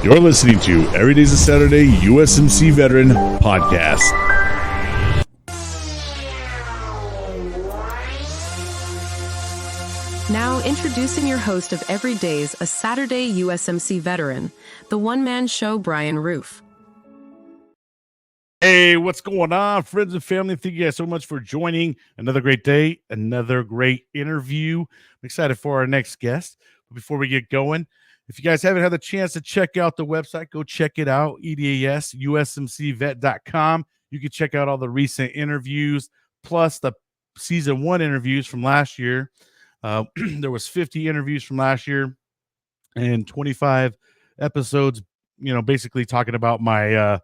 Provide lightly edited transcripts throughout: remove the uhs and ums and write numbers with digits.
You're listening to Every Day's a Saturday USMC Veteran Podcast. Now introducing your host of Every Day's a Saturday USMC Veteran, the one-man show, Brian Roof. Hey, what's going on, friends and family? Thank you guys so much for joining. Another great day, another great interview. I'm excited for our next guest. But before we get going, if you guys haven't had the chance to check out the website, go check it out, EDASUSMCvet.com. You can check out all the recent interviews, plus the season 1 interviews from last year. There was 50 interviews from last year and 25 episodes, basically talking about my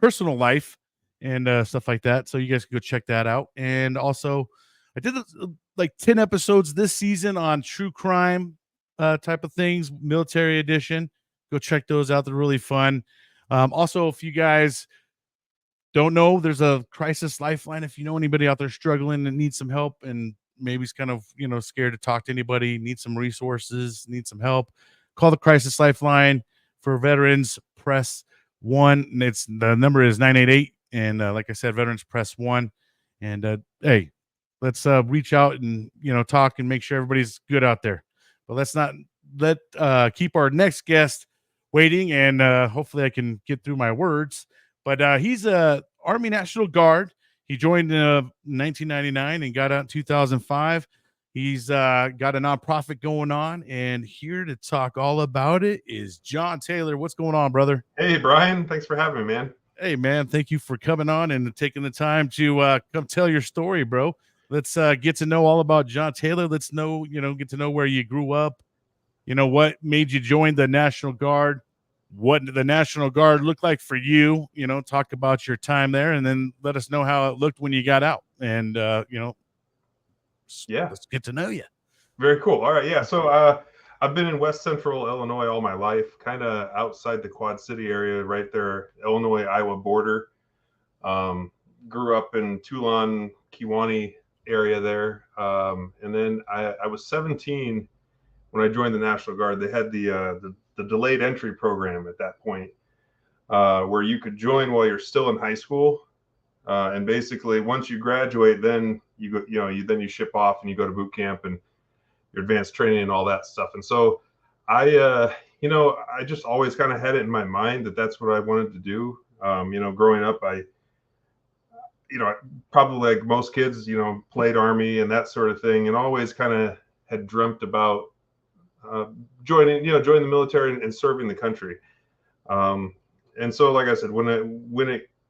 personal life and stuff like that. So you guys can go check that out. And also, I did like 10 episodes this season on true crime type of things, military edition. Go check those out. They're really fun. Also, if you guys don't know, there's a crisis lifeline. If you know anybody out there struggling and needs some help and maybe he's kind of, scared to talk to anybody, needs some resources, needs some help, call the crisis lifeline for veterans. Press 1. The number is 988. And like I said, veterans, press 1. And hey, let's reach out and, talk and make sure everybody's good out there. But let's not keep our next guest waiting. And hopefully I can get through my words. But he's a Army National Guard. He joined in 1999 and got out in 2005. He's got a nonprofit going on, and here to talk all about it is John Taylor. What's going on, brother? Hey, Brian. Thanks for having me, man. Hey, man. Thank you for coming on and taking the time to come tell your story, bro. Let's get to know all about John Taylor. Let's get to know where you grew up. What made you join the National Guard? What the National Guard looked like for you, talk about your time there, and then let us know how it looked when you got out. And, let's get to know you. Very cool. All right. Yeah. So I've been in West Central Illinois all my life, kind of outside the Quad City area, right there, Illinois-Iowa border. Grew up in Toulon, Kewanee area there. And then I was 17 when I joined the National Guard. They had the delayed entry program at that point, where you could join while you're still in high school. And basically once you graduate, then you go, you ship off and you go to boot camp and your advanced training and all that stuff. And so I just always kind of had it in my mind that that's what I wanted to do. Growing up, I probably like most kids, played Army and that sort of thing, and always kind of had dreamt about joining the military and serving the country. And so, like I said, when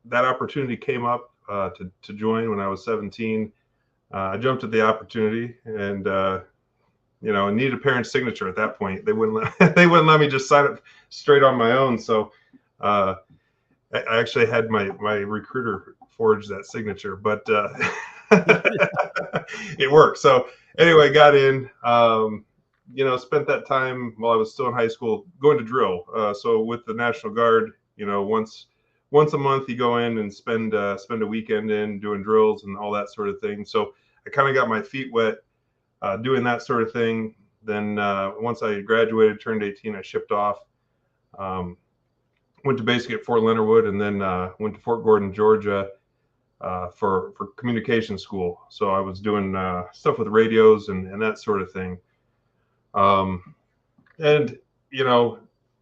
that opportunity came up to join when I was 17, I jumped at the opportunity and needed a parent's signature at that point. They wouldn't let me just sign up straight on my own. So I actually had my recruiter forge that signature, but it worked. So anyway, got in. Spent that time while I was still in high school going to drill. So with the National Guard, once a month you go in and spend a weekend in doing drills and all that sort of thing. So I kind of got my feet wet doing that sort of thing. Then once I graduated, turned 18, I shipped off. Went to basic at Fort Leonard Wood, and then went to Fort Gordon, Georgia for communication school. So I was doing stuff with radios and that sort of thing. And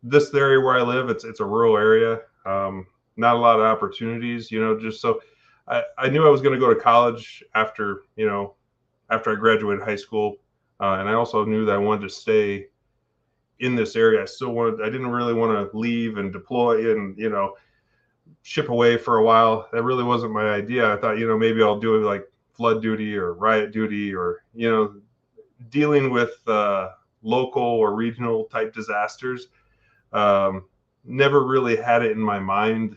this area where I live, it's a rural area. Not a lot of opportunities, just so I knew I was going to go to college after I graduated high school. And I also knew that I wanted to stay in this area. I didn't really want to leave and deploy and, ship away for a while. That really wasn't my idea. I thought, maybe I'll do like flood duty or riot duty or, dealing with, local or regional type disasters. Never really had it in my mind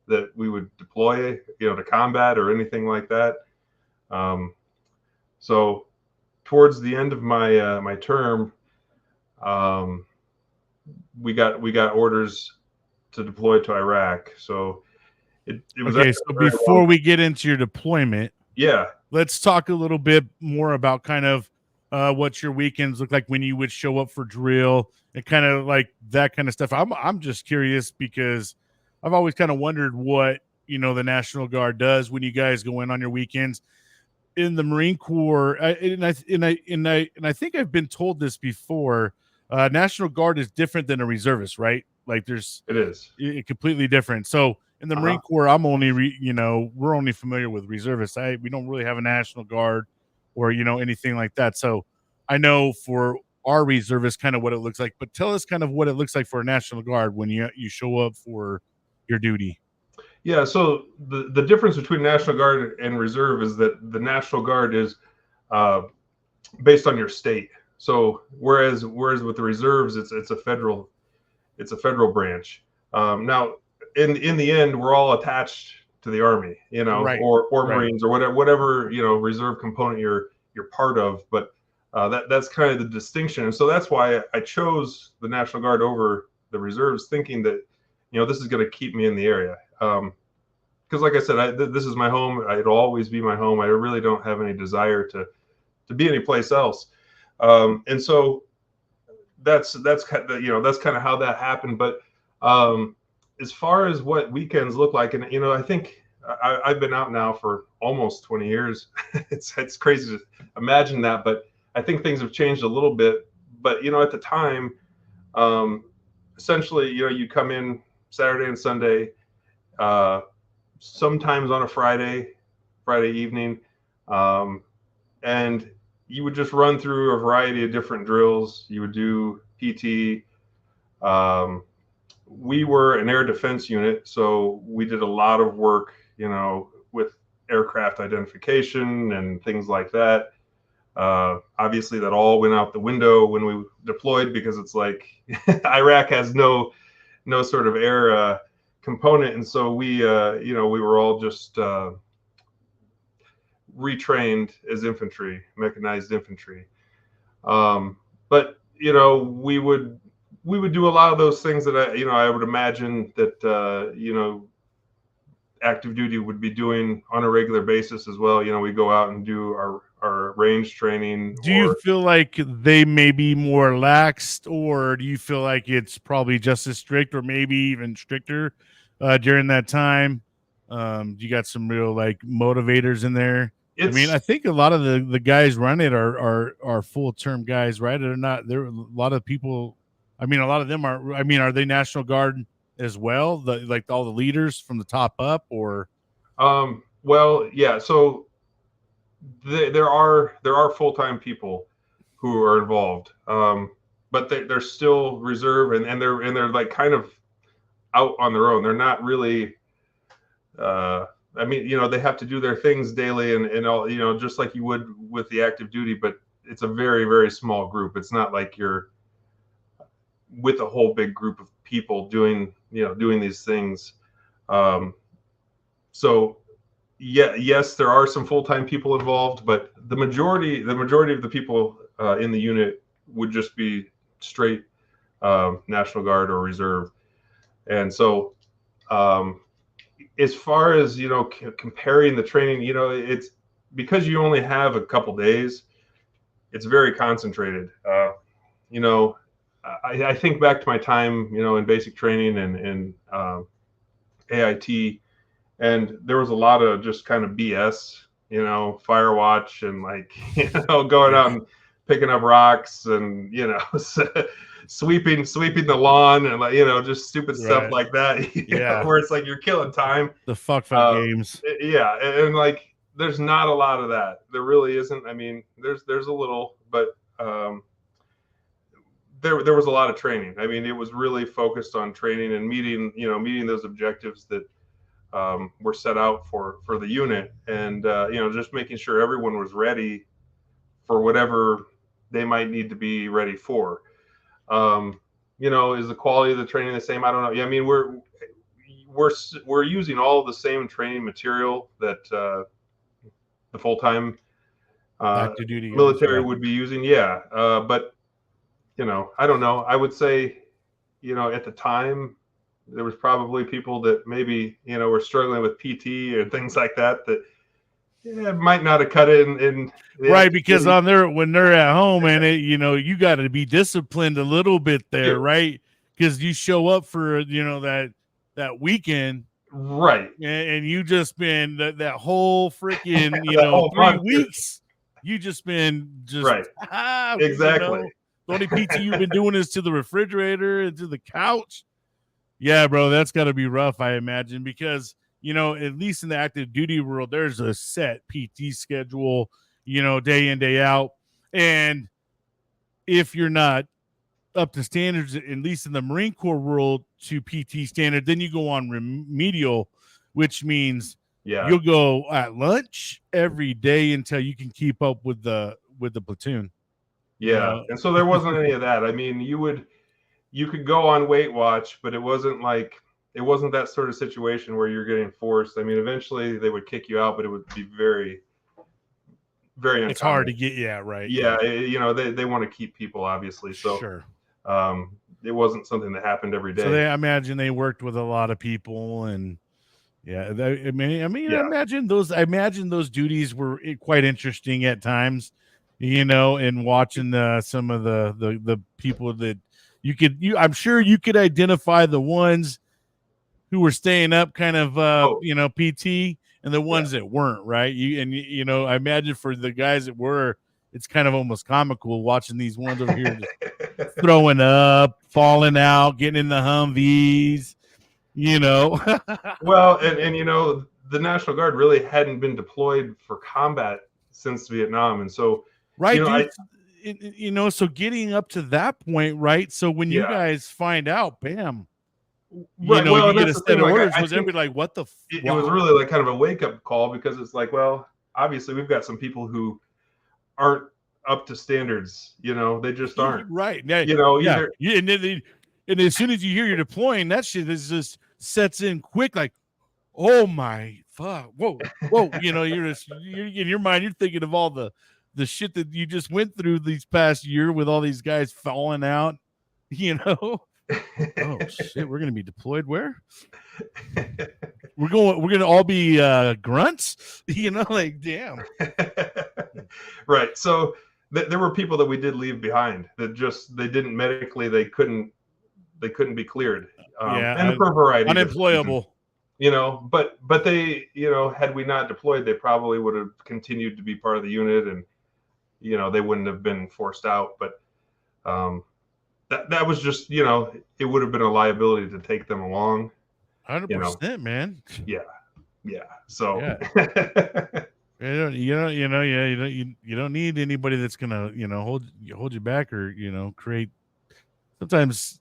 that we would deploy, to combat or anything like that. So towards the end of my my term, we got orders to deploy to Iraq. So it was okay. So before we get into your deployment, yeah, let's talk a little bit more about kind of what your weekends look like when you would show up for drill and kind of like that kind of stuff. I'm just curious because I've always kind of wondered what the National Guard does when you guys go in on your weekends. In the Marine Corps, and I think I've been told this before. National Guard is different than a reservist, right? Like there's It is. completely different. So in the Marine Corps, I'm only we're only familiar with reservists. We don't really have a National Guard or anything like that. So I know for our reservists kind of what it looks like, but tell us kind of what it looks like for a National Guard when you show up for your duty. Yeah, so the difference between National Guard and Reserve is that the National Guard is based on your state. So whereas with the reserves, it's a federal branch. Now, in the end, we're all attached to the Army, Right. or Right. Marines or whatever reserve component you're part of. But that's kind of the distinction, and so that's why I chose the National Guard over the reserves, thinking that this is going to keep me in the area. Because like I said, this is my home. It'll always be my home. I really don't have any desire to be anyplace else. And so that's kind of, that's kind of how that happened. But as far as what weekends look like, and I think I've been out now for almost 20 years. It's crazy to imagine that, but I think things have changed a little bit. But at the time, essentially, you come in Saturday and Sunday, sometimes on a Friday evening, and you would just run through a variety of different drills. You would do PT. We were an air defense unit, so we did a lot of work, with aircraft identification and things like that. Obviously, that all went out the window when we deployed, because it's like Iraq has no sort of air component, and so we were all just retrained as infantry, mechanized infantry. But we would do a lot of those things that I would imagine that active duty would be doing on a regular basis as well. We go out and do our range training. Do you feel like they may be more laxed, or do you feel like it's probably just as strict or maybe even stricter during that time? You got some real like motivators in there. I think a lot of the guys run it are full-term guys, right? They're not. There a lot of people. A lot of them are. Are they National Guard as well? Like all the leaders from the top up, or? Well, yeah. So there are full-time people who are involved, but they're still reserve, and they're like kind of out on their own. They're not really. They have to do their things daily and all, just like you would with the active duty, but it's a very, very small group. It's not like you're with a whole big group of people doing these things. So yeah, yes, there are some full-time people involved, but the majority of the people in the unit would just be straight National Guard or Reserve. And so as far as comparing the training, it's because you only have a couple days, it's very concentrated. I think back to my time in basic training and AIT, and there was a lot of just kind of BS, fire watch and like going out and picking up rocks and sweeping the lawn and like just stupid stuff like that. Where it's like you're killing time. The fuck games. Yeah, and like there's not a lot of that. There really isn't. There's a little, but there was a lot of training. It was really focused on training and meeting those objectives that were set out for the unit, and just making sure everyone was ready for whatever they might need to be ready for. Is the quality of the training the same? I don't know. Yeah, we're using all the same training material that the full-time military would be using. Yeah, but I don't know. I would say, at the time, there was probably people that maybe were struggling with PT and things like that it might not have cut it in Right, because on their when they're at home, and you got to be disciplined a little bit there, right? Because you show up for that weekend, right, and you just been that whole freaking that whole 3 weeks. You just been right, exactly. The only PT you've been doing is to the refrigerator and to the couch. Yeah, bro, that's got to be rough, I imagine, because at least in the active duty world, there's a set PT schedule, day in, day out. And if you're not up to standards, at least in the Marine Corps world, to PT standard, then you go on remedial, which means you'll go at lunch every day until you can keep up with the platoon. Yeah, and so there wasn't any of that. I mean, you could go on Weight Watch, but it wasn't that sort of situation where you're getting forced. I mean, eventually they would kick you out, but it would be very, very uncommon. It's hard to get, right. Yeah, they want to keep people, obviously. So sure. It wasn't something that happened every day. So I imagine they worked with a lot of people, and I imagine those duties were quite interesting at times, and watching some of the people that I'm sure you could identify the ones who were staying up kind of PT and the ones that weren't, right? I imagine for the guys that were, it's kind of almost comical watching these ones over here just throwing up, falling out, getting in the Humvees, Well, and the National Guard really hadn't been deployed for combat since Vietnam, and so right, dude. So getting up to that point, right? So when you guys find out, bam, right. You get a set of orders. Was everybody like, what the? It was really like kind of a wake up call, because it's like, well, obviously we've got some people who aren't up to standards. They just aren't. Right. Either. And as soon as you hear you're deploying, that shit just sets in quick. Like, oh my fuck, whoa. You're in your mind, you're thinking of all the shit that you just went through these past year with all these guys falling out. Oh shit, we're gonna be deployed where? We're gonna all be grunts, like damn. Right. So there were people that we did leave behind that just they didn't medically, they couldn't be cleared. And for a variety unemployable. But they, had we not deployed, they probably would have continued to be part of the unit, and they wouldn't have been forced out. But that was just, it would have been a liability to take them along. 100%, man. Yeah. So you don't need anybody that's gonna hold you back, or create sometimes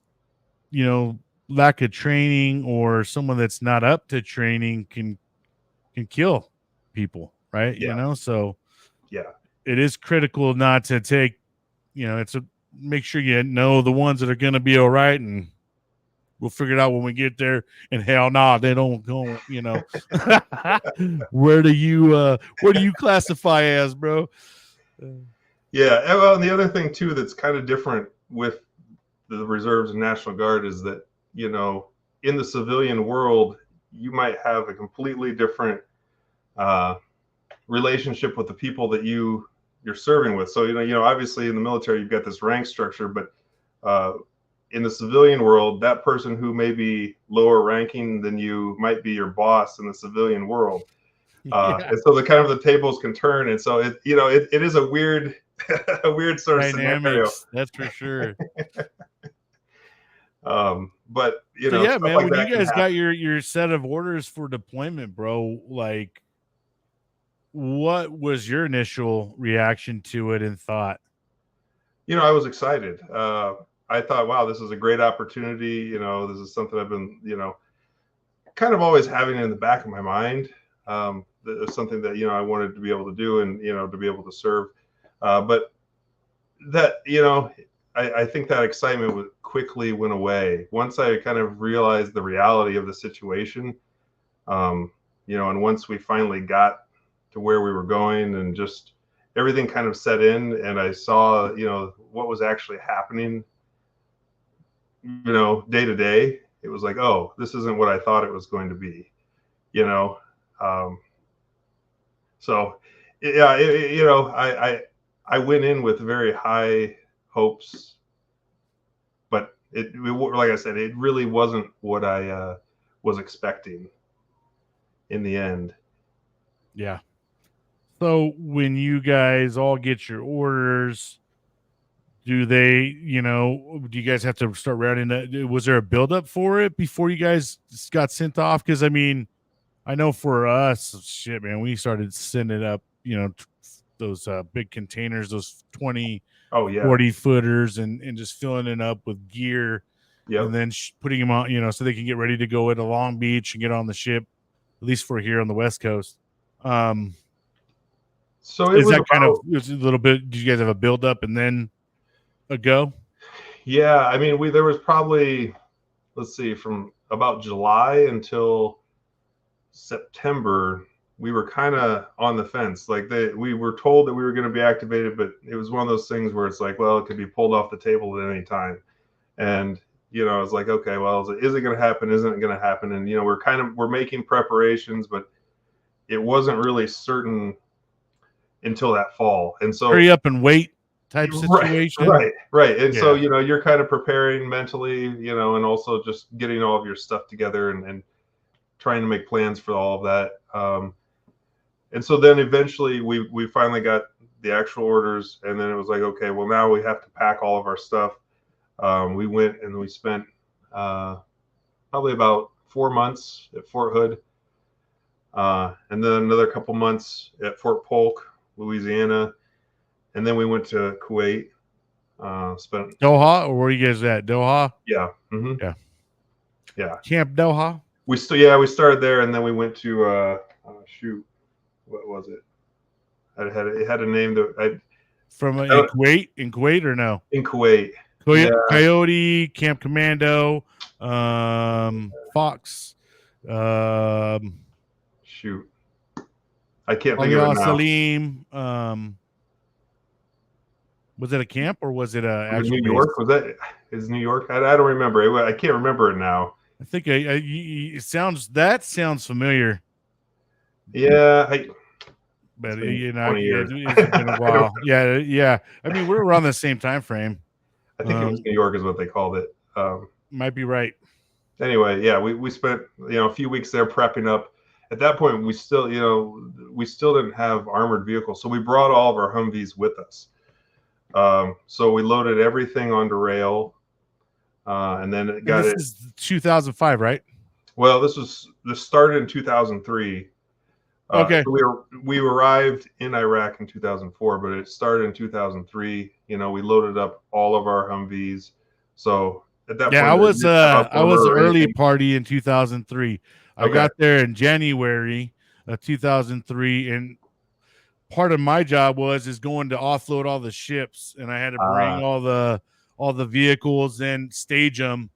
lack of training, or someone that's not up to training can kill people, right? So it is critical not to take, it's make sure the ones that are going to be all right, and we'll figure it out when we get there. And hell they don't go, where do you classify as, bro? Yeah. Well, and the other thing too that's kind of different with the reserves and National Guard is that, in the civilian world, you might have a completely different relationship with the people that you're serving with. So, obviously in the military, you've got this rank structure, but in the civilian world, that person who may be lower ranking than you might be your boss in the civilian world. And so the tables can turn. And so it is a weird, sort of scenario. That's for sure. But man, when you guys got your set of orders for deployment, bro, like, what was your initial reaction to it and thought? I was excited. I thought, wow, this is a great opportunity. This is something I've been, kind of always having in the back of my mind. It's something that, I wanted to be able to do, and, to be able to serve. But that, I think that excitement quickly went away once I kind of realized the reality of the situation. And once we finally got to where we were going, and just everything kind of set in, and I saw, what was actually happening, day to day, it was like, oh, this isn't what I thought it was going to be, So, yeah, you know, I went in with very high hopes, but like I said, it really wasn't what I was expecting in the end. Yeah. So when you guys all get your orders, do you guys have to start routing that? Was there a buildup for it before you guys got sent off? Because I mean, I know for us, shit, man, we started sending up, those big containers, those 20, Oh yeah, 40 footers, and just filling it up with gear and yep. then putting them on, so they can get ready to go into Long Beach and get on the ship, at least for here on the West Coast. Um, So it is was that kind of about, a little bit? Did you guys have a build up and then a go? yeah. I mean, there was probably, let's see, from about July until September, we were kind of on the fence. Like we were told that we were going to be activated, but it was one of those things where it's like, well, it could be pulled off the table at any time. And it's like, okay, well, is it going to happen? Isn't it going to happen? And we're making preparations, but it wasn't really certain until that fall. And so, Hurry up and wait type right, situation. right. And so, Yeah. you're kind of preparing mentally, and also just getting all of your stuff together and trying to make plans for all of that. And so then eventually we finally got the actual orders, and then it was like, okay, well, now we have to pack all of our stuff. We went and we spent probably about 4 months at Fort Hood, and then another couple months at Fort Polk, Louisiana, and then we went to Kuwait. Spent Doha, or where you guys at? Doha? Yeah, Yeah. yeah. Camp Doha? We started there, and then we went to shoot, what was it? It had a name that From in Kuwait or no? in Kuwait. Yeah, Coyote, Camp Commando, Fox, shoot, I can't think of it Al now. Salim. Was it a camp or was it a Was it actual New base? York? Is New York? I don't remember. I can't remember it now. I think it sounds familiar, Yeah, but it's been 20 years. it's been a while. Yeah. I mean, we're around the same time frame. I think it was New York is what they called it. Might be right. Anyway, yeah, we spent a few weeks there prepping up. At that point, we still didn't have armored vehicles, so we brought all of our Humvees with us. So we loaded everything onto rail, and then it got This is 2005, right? Well, this started in 2003. Okay. So we arrived in Iraq in 2004, but it started in 2003. We loaded up all of our Humvees. So at that point, I was the or early anything. party in 2003. I Okay. got there in January of 2003, and part of my job is going to offload all the ships, and I had to bring all the vehicles and stage them.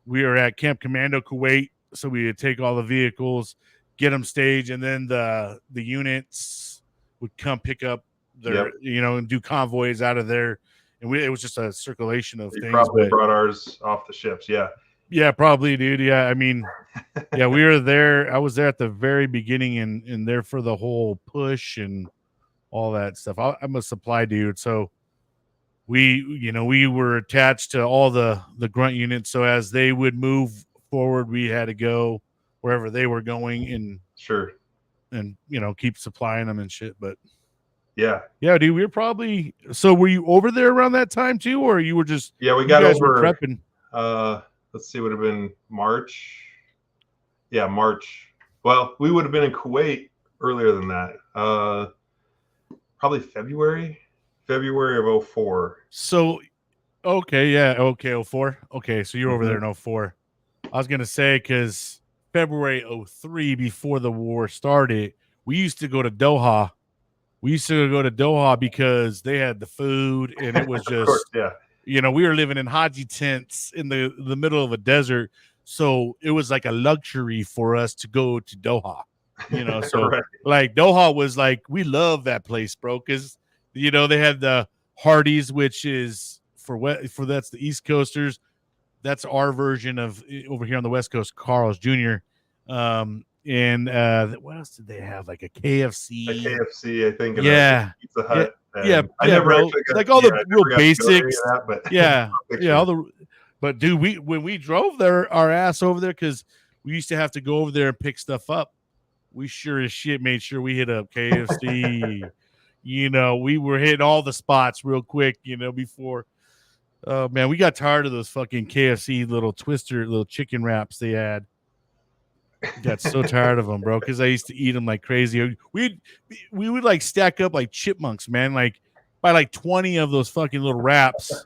We were at Camp Commando Kuwait, so we would take all the vehicles, get them staged, and then the units would come pick up their Yep. and do convoys out of there. And it was just a circulation of You things. probably But brought ours off the ships. Yeah. yeah, probably, dude. Yeah, I mean, yeah, we were there. I was there at the very beginning and there for the whole push and all that stuff. I'm a supply dude, so we were attached to all the grunt units. So as they would move forward, we had to go wherever they were going Sure. and keep supplying them and shit. But Yeah. dude, we were probably. So were you over there around that time too, or you were just? Yeah, we you got guys over. were prepping. Let's see, would have been March. Yeah, March. Well, we would have been in Kuwait earlier than that. Probably February of 04. So okay, yeah, okay, 04. Okay, so you're over there in 04. I was gonna say because February 03, before the war started, we used to go to Doha. We used to go to Doha because they had the food, and it was Of course, just yeah. we were living in Haji tents in the middle of a desert, so it was like a luxury for us to go to Doha. So Right. like Doha was like, we love that place, bro, because they had the Hardee's, which is for that's the East Coasters. That's our version of over here on the West Coast, Carl's Jr. and what else did they have? Like a A KFC. KFC, I think, and a Yeah. Pizza Yeah. Hut. Yeah. And I Yeah, never bro. actually got, Like all the I real never got to go to any of basics. that, but Yeah. Yeah. pictures. But dude, when we drove our ass over there, because we used to have to go over there and pick stuff up, we sure as shit made sure we hit up KFC. We were hitting all the spots real quick, before. Oh man, we got tired of those fucking KFC little chicken wraps they had. Got so tired of them, bro, because I used to eat them like crazy. We would like stack up like chipmunks, man, like by like 20 of those fucking little wraps,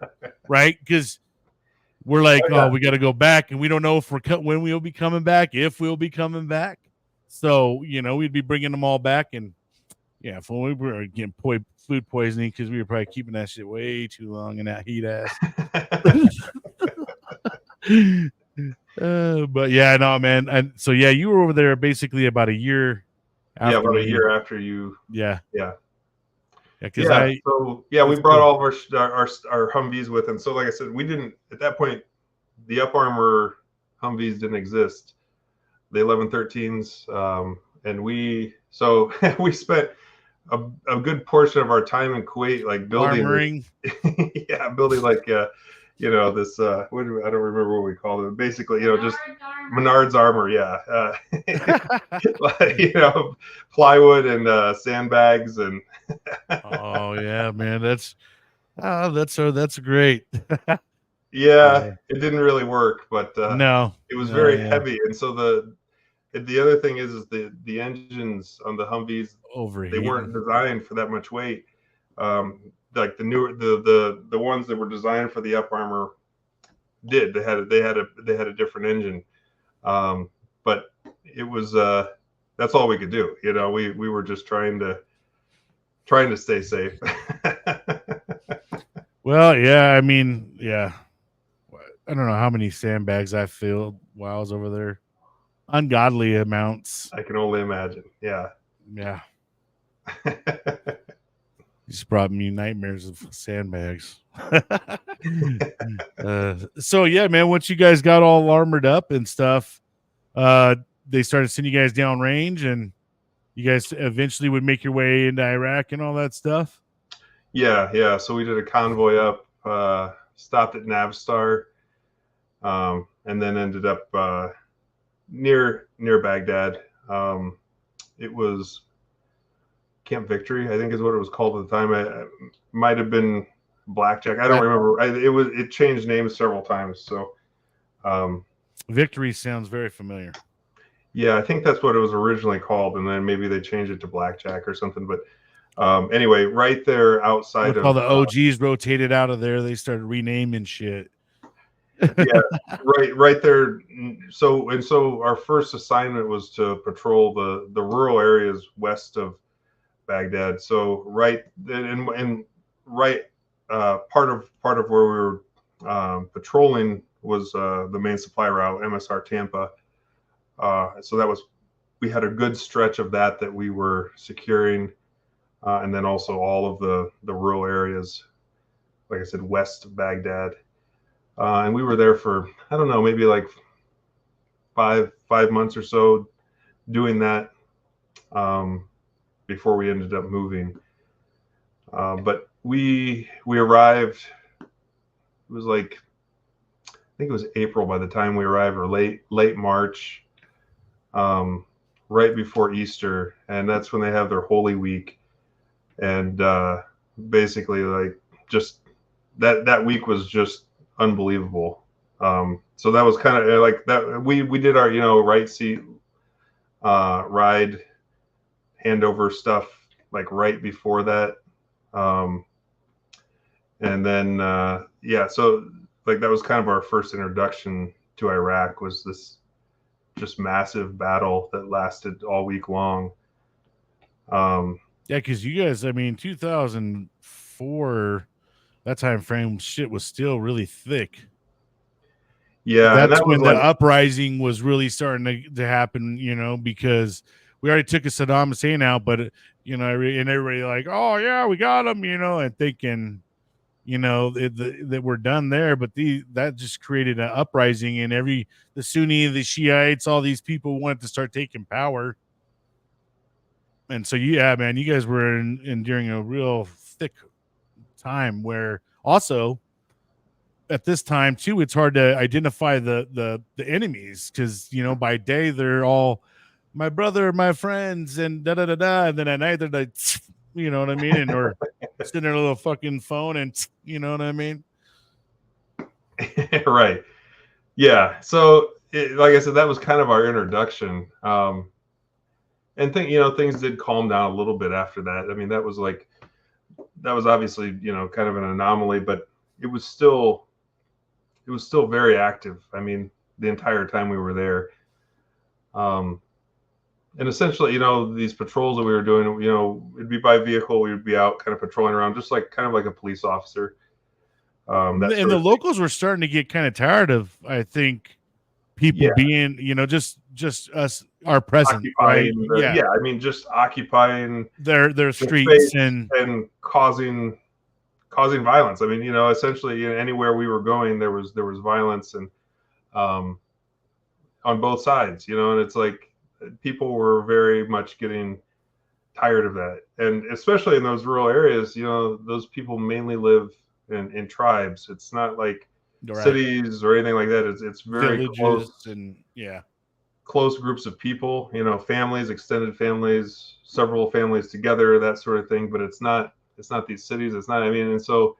right? Because we're like, Oh, oh, yeah. we got to go back, and we don't know when we'll be coming back, if we'll be coming back. So we'd be bringing them all back, and yeah, if we were getting food poisoning because we were probably keeping that shit way too long in that heat ass. But yeah, no, man. And so yeah, you were over there basically about a year Yeah, after about a me. year after you. Yeah, Yeah. because Yeah. So yeah, we brought cool. all of our Humvees with, and so like I said, we didn't at that point. The Up Armor Humvees didn't exist. The 1113s, and we spent a good portion of our time in Kuwait, like building, yeah, building like this. I don't remember what we called it. Basically, just Menard's armor, yeah. Like, plywood and sandbags and. Oh yeah, man, that's great. Yeah, it didn't really work, but No, it was very yeah. heavy, and so the other thing is the engines on the Humvees, they weren't Overheating. designed for that much weight. Like the newer the ones that were designed for the Up Armor did. They had a different engine, but it was that's all we could do. We were just trying to stay safe. Well, yeah, I mean, yeah. I don't know how many sandbags I filled while I was over there. Ungodly amounts. I can only imagine. Yeah. Yeah. Just brought me nightmares of sandbags. So yeah, man, once you guys got all armored up and stuff, they started sending you guys down range, and you guys eventually would make your way into Iraq and all that stuff. Yeah. So we did a convoy up, stopped at Navstar, and then ended up near Baghdad. It was Camp Victory, I think is what it was called at the time. It might have been Blackjack. I don't remember. It changed names several times. So Victory sounds very familiar. Yeah, I think that's what it was originally called, and then maybe they changed it to Blackjack or something. But anyway, right there outside of all the OGs rotated out of there, they started renaming shit. Yeah, right there. So our first assignment was to patrol the rural areas west of Baghdad. So right and right part of where we were patrolling was the main supply route, MSR Tampa. So we had a good stretch of that we were securing, and then also all of the rural areas, like I said, west of Baghdad. And we were there for, I don't know, maybe like five months or so doing that before we ended up moving. But we arrived, it was like, I think it was April by the time we arrived, or late March, right before Easter. And that's when they have their Holy Week. And basically, like, just that week was just unbelievable. So that was kind of like that. We did our, right seat ride handover stuff like right before that. And then, so like that was kind of our first introduction to Iraq, was this just massive battle that lasted all week long. Yeah, because you guys, I mean, 2004, that time frame, shit was still really thick. Yeah, that's when the uprising was really starting to happen, because we already took a Saddam Hussein out, but and everybody like, oh yeah, we got him, and thinking that were done there. But that just created an uprising, and the Sunni, the Shiites, all these people wanted to start taking power. And so, yeah, man, you guys were during a real thick time where also at this time too, it's hard to identify the enemies because by day they're all my brother, my friends, and da da da da, and then at night they're like, you know what I mean, and or sitting their little fucking phone, and you know what I mean. Right. Yeah. So, like I said, that was kind of our introduction. And things did calm down a little bit after that. I mean, that was obviously, kind of an anomaly, but it was still very active. I mean, the entire time we were there. And essentially, these patrols that we were doing, it'd be by vehicle. We would be out kind of patrolling around, just kind of like a police officer. And the locals were starting to get kind of tired of, I think, people being, just us, our presence, right? I mean, just occupying their streets and causing violence. I mean, essentially, anywhere we were going, there was violence, and on both sides, and it's like people were very much getting tired of that, and especially in those rural areas, those people mainly live in tribes. It's not like cities or anything like that. It's very villages close, and close groups of people, families, extended families, several families together, that sort of thing. But it's not these cities. It's not, I mean, and so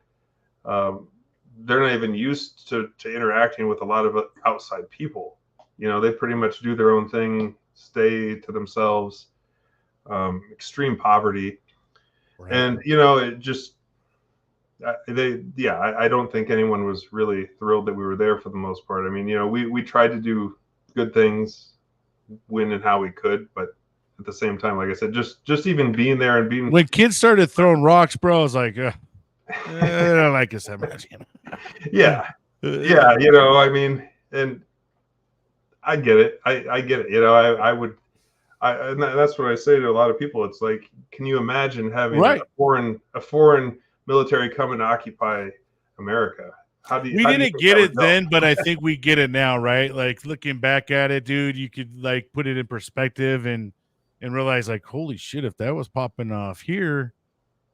they're not even used to interacting with a lot of outside people. They pretty much do their own thing, stay to themselves, extreme poverty. Right. And, it just, I don't think anyone was really thrilled that we were there for the most part. I mean, we tried to do good things when and how we could, but at the same time, like I said, just even being there and being, when kids started throwing rocks, bro, I was like, I don't like this that much. Yeah. I mean, and I get it. I get it. And that's what I say to a lot of people. It's like, can you imagine having a foreign military come and occupy America? We didn't get it then, but I think we get it now, right? Like, looking back at it, dude, you could like put it in perspective and realize, like, holy shit, if that was popping off here,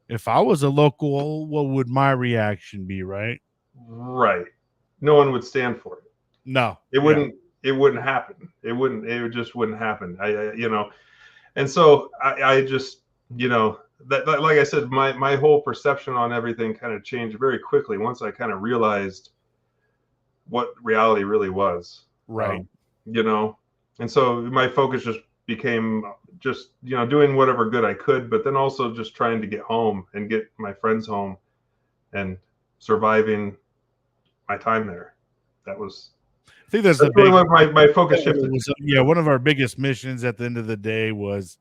if I was a local, what would my reaction be, right? Right. No one would stand for it. No. It wouldn't. It wouldn't happen. It just wouldn't happen. And so I just, that like I said, my whole perception on everything kind of changed very quickly once I kind of realized what reality really was. Right. And so my focus just became just, doing whatever good I could, but then also just trying to get home and get my friends home and surviving my time there. I think that's the big, my focus shifted. One of our biggest missions at the end of the day was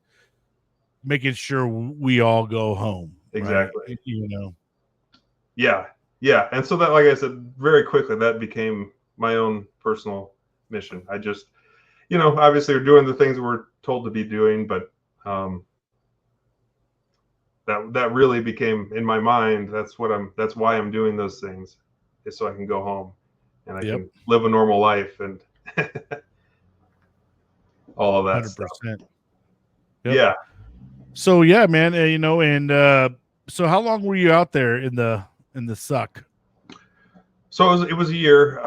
making sure we all go home. Exactly. Right? Yeah. And so that, like I said, very quickly, that became my own personal mission. I just, obviously we're doing the things we're told to be doing, but that really became in my mind. That's why I'm doing those things, is so I can go home and I can live a normal life and all of that 100%. Stuff. Yep. Yeah. So yeah, man, and so how long were you out there in the suck? So it was a year.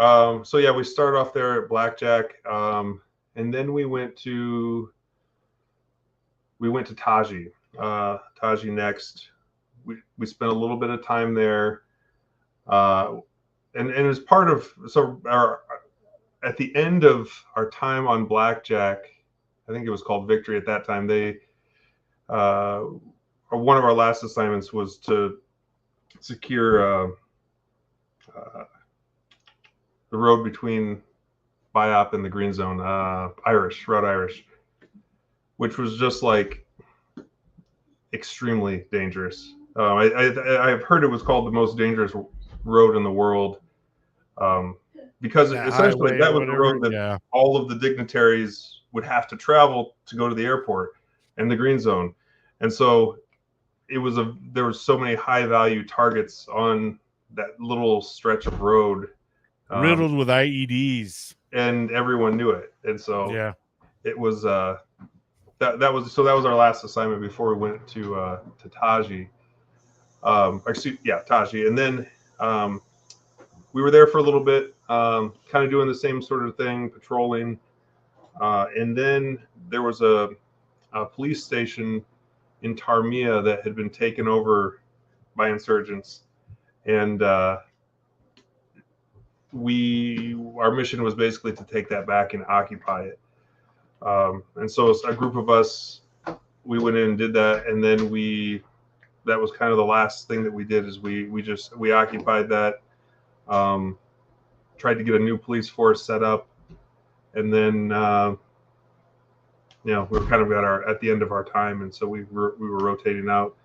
So yeah, we started off there at Blackjack, and then we went to Taji. Taji next. We spent a little bit of time there. And as part of, at the end of our time on Blackjack, I think it was called Victory at that time, they one of our last assignments was to secure the road between Biop and the Green Zone, Route Irish, which was just like extremely dangerous. I've heard it was called the most dangerous road in the world, because essentially that was the road that all of the dignitaries would have to travel to go to the airport and the Green Zone. And so there was so many high value targets on that little stretch of road, riddled with IEDs, and everyone knew it. And so yeah. it was that was our last assignment before we went to Taji. Taji, and then we were there for a little bit, kind of doing the same sort of thing, patrolling. And then there was a police station in Tarmia that had been taken over by insurgents, and our mission was basically to take that back and occupy it. And so a group of us, we went in and did that, and then that was kind of the last thing that we did is we occupied that, tried to get a new police force set up, and then we were kind of at the end of our time, and so we were rotating out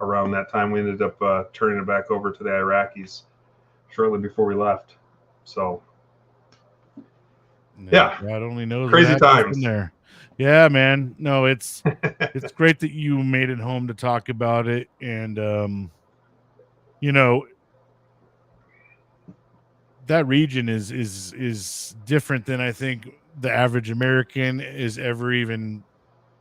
around that time. We ended up turning it back over to the Iraqis shortly before we left. So yeah, God only knows crazy what happens times in there. Yeah, man. No, it's great that you made it home to talk about it, and that region is different than I think the average American is ever even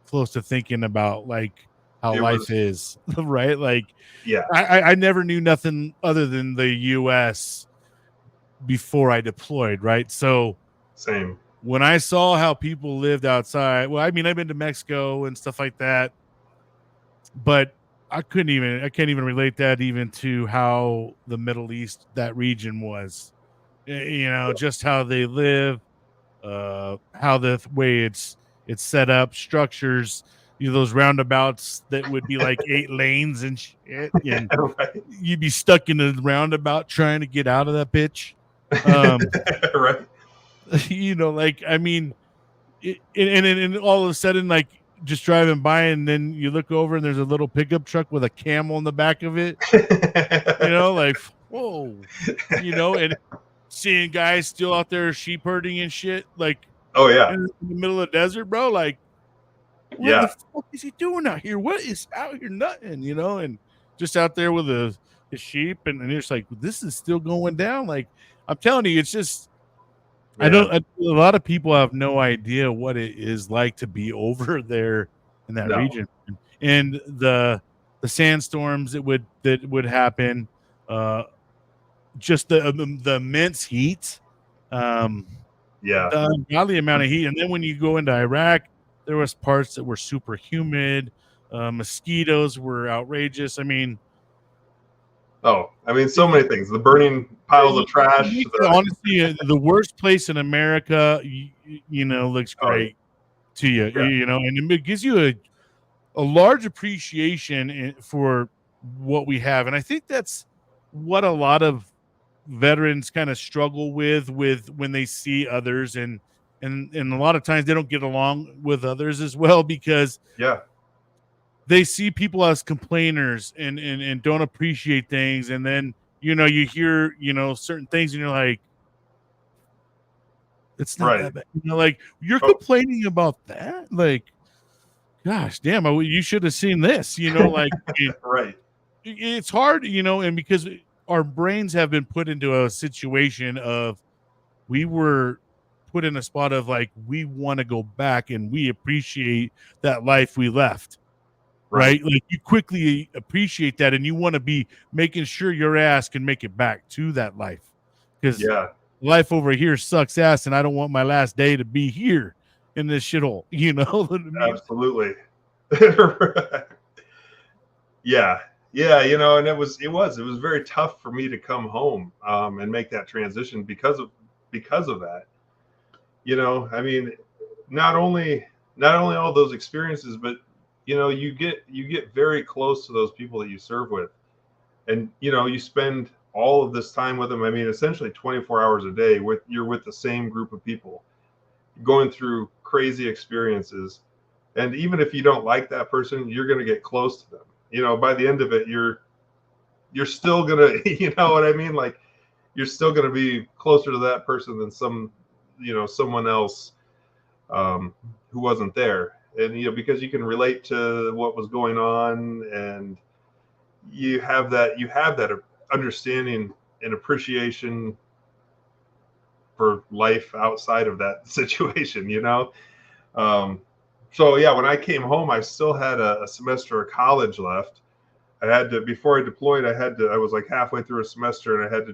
close to thinking about, like how it life was. is, right? Like, Yeah, I never knew nothing other than the U.S. before I deployed, right? So same. when I saw how people lived outside, well, I mean, I've been to Mexico and stuff like that, but I can't even relate that even to how the Middle East, that region was, just how they live, how the way it's set up, structures, those roundabouts that would be like 8 lanes and shit, and Right. you'd be stuck in a roundabout trying to get out of that bitch. Um, Right. like, I mean, and all of a sudden, like, just driving by, and then you look over and there's a little pickup truck with a camel in the back of it, like, whoa, and seeing guys still out there sheep herding and shit, like, Oh yeah, in the middle of the desert, bro. Like, what the yeah, fuck is he doing out here? What is out here nothing, and just out there with his sheep, and it's like, this is still going down. Like, I'm telling you, it's just, man. a lot of people have no idea what it is like to be over there in that No, region, and the sandstorms that would happen, uh, just the immense heat, um, yeah. the ungodly amount of heat, and then when you go into Iraq, there was parts that were super humid, mosquitoes were outrageous. I mean, Oh, I mean, so you many things. The burning piles of trash. honestly, the worst place in America, looks Oh yeah, great to you, yeah, and it gives you a large appreciation for what we have. And I think that's what a lot of veterans kind of struggle with when they see others, and a lot of times they don't get along with others as well, because yeah. they see people as complainers and don't appreciate things. And then, you hear, certain things, and you're like, it's not Right. that bad. Like, you're Oh, complaining about that? Like, gosh damn, you should have seen this, like, right. it's hard, and because our brains have been put into a situation of, we were put in a spot of, like, we want to go back and we appreciate that life we left, Right. right? Like, you quickly appreciate that, and you want to be making sure your ass can make it back to that life, because Yeah. life over here sucks ass, and I don't want my last day to be here in this shithole. You know what I mean? Absolutely. Yeah. Yeah. And it was very tough for me to come home, and make that transition because of that. I mean, not only all those experiences, but you get very close to those people that you serve with, and you spend all of this time with them. I mean, essentially 24 hours a day you're with the same group of people, going through crazy experiences. And even if you don't like that person, you're going to get close to them. By the end of it, you're still going to, you know what I mean? Like, you're still going to be closer to that person than someone else, who wasn't there. And, because you can relate to what was going on, and you have that understanding an appreciation for life outside of that situation, you know? So yeah, when I came home, I still had a semester of college left. I had to, before I deployed, I was like halfway through a semester and I had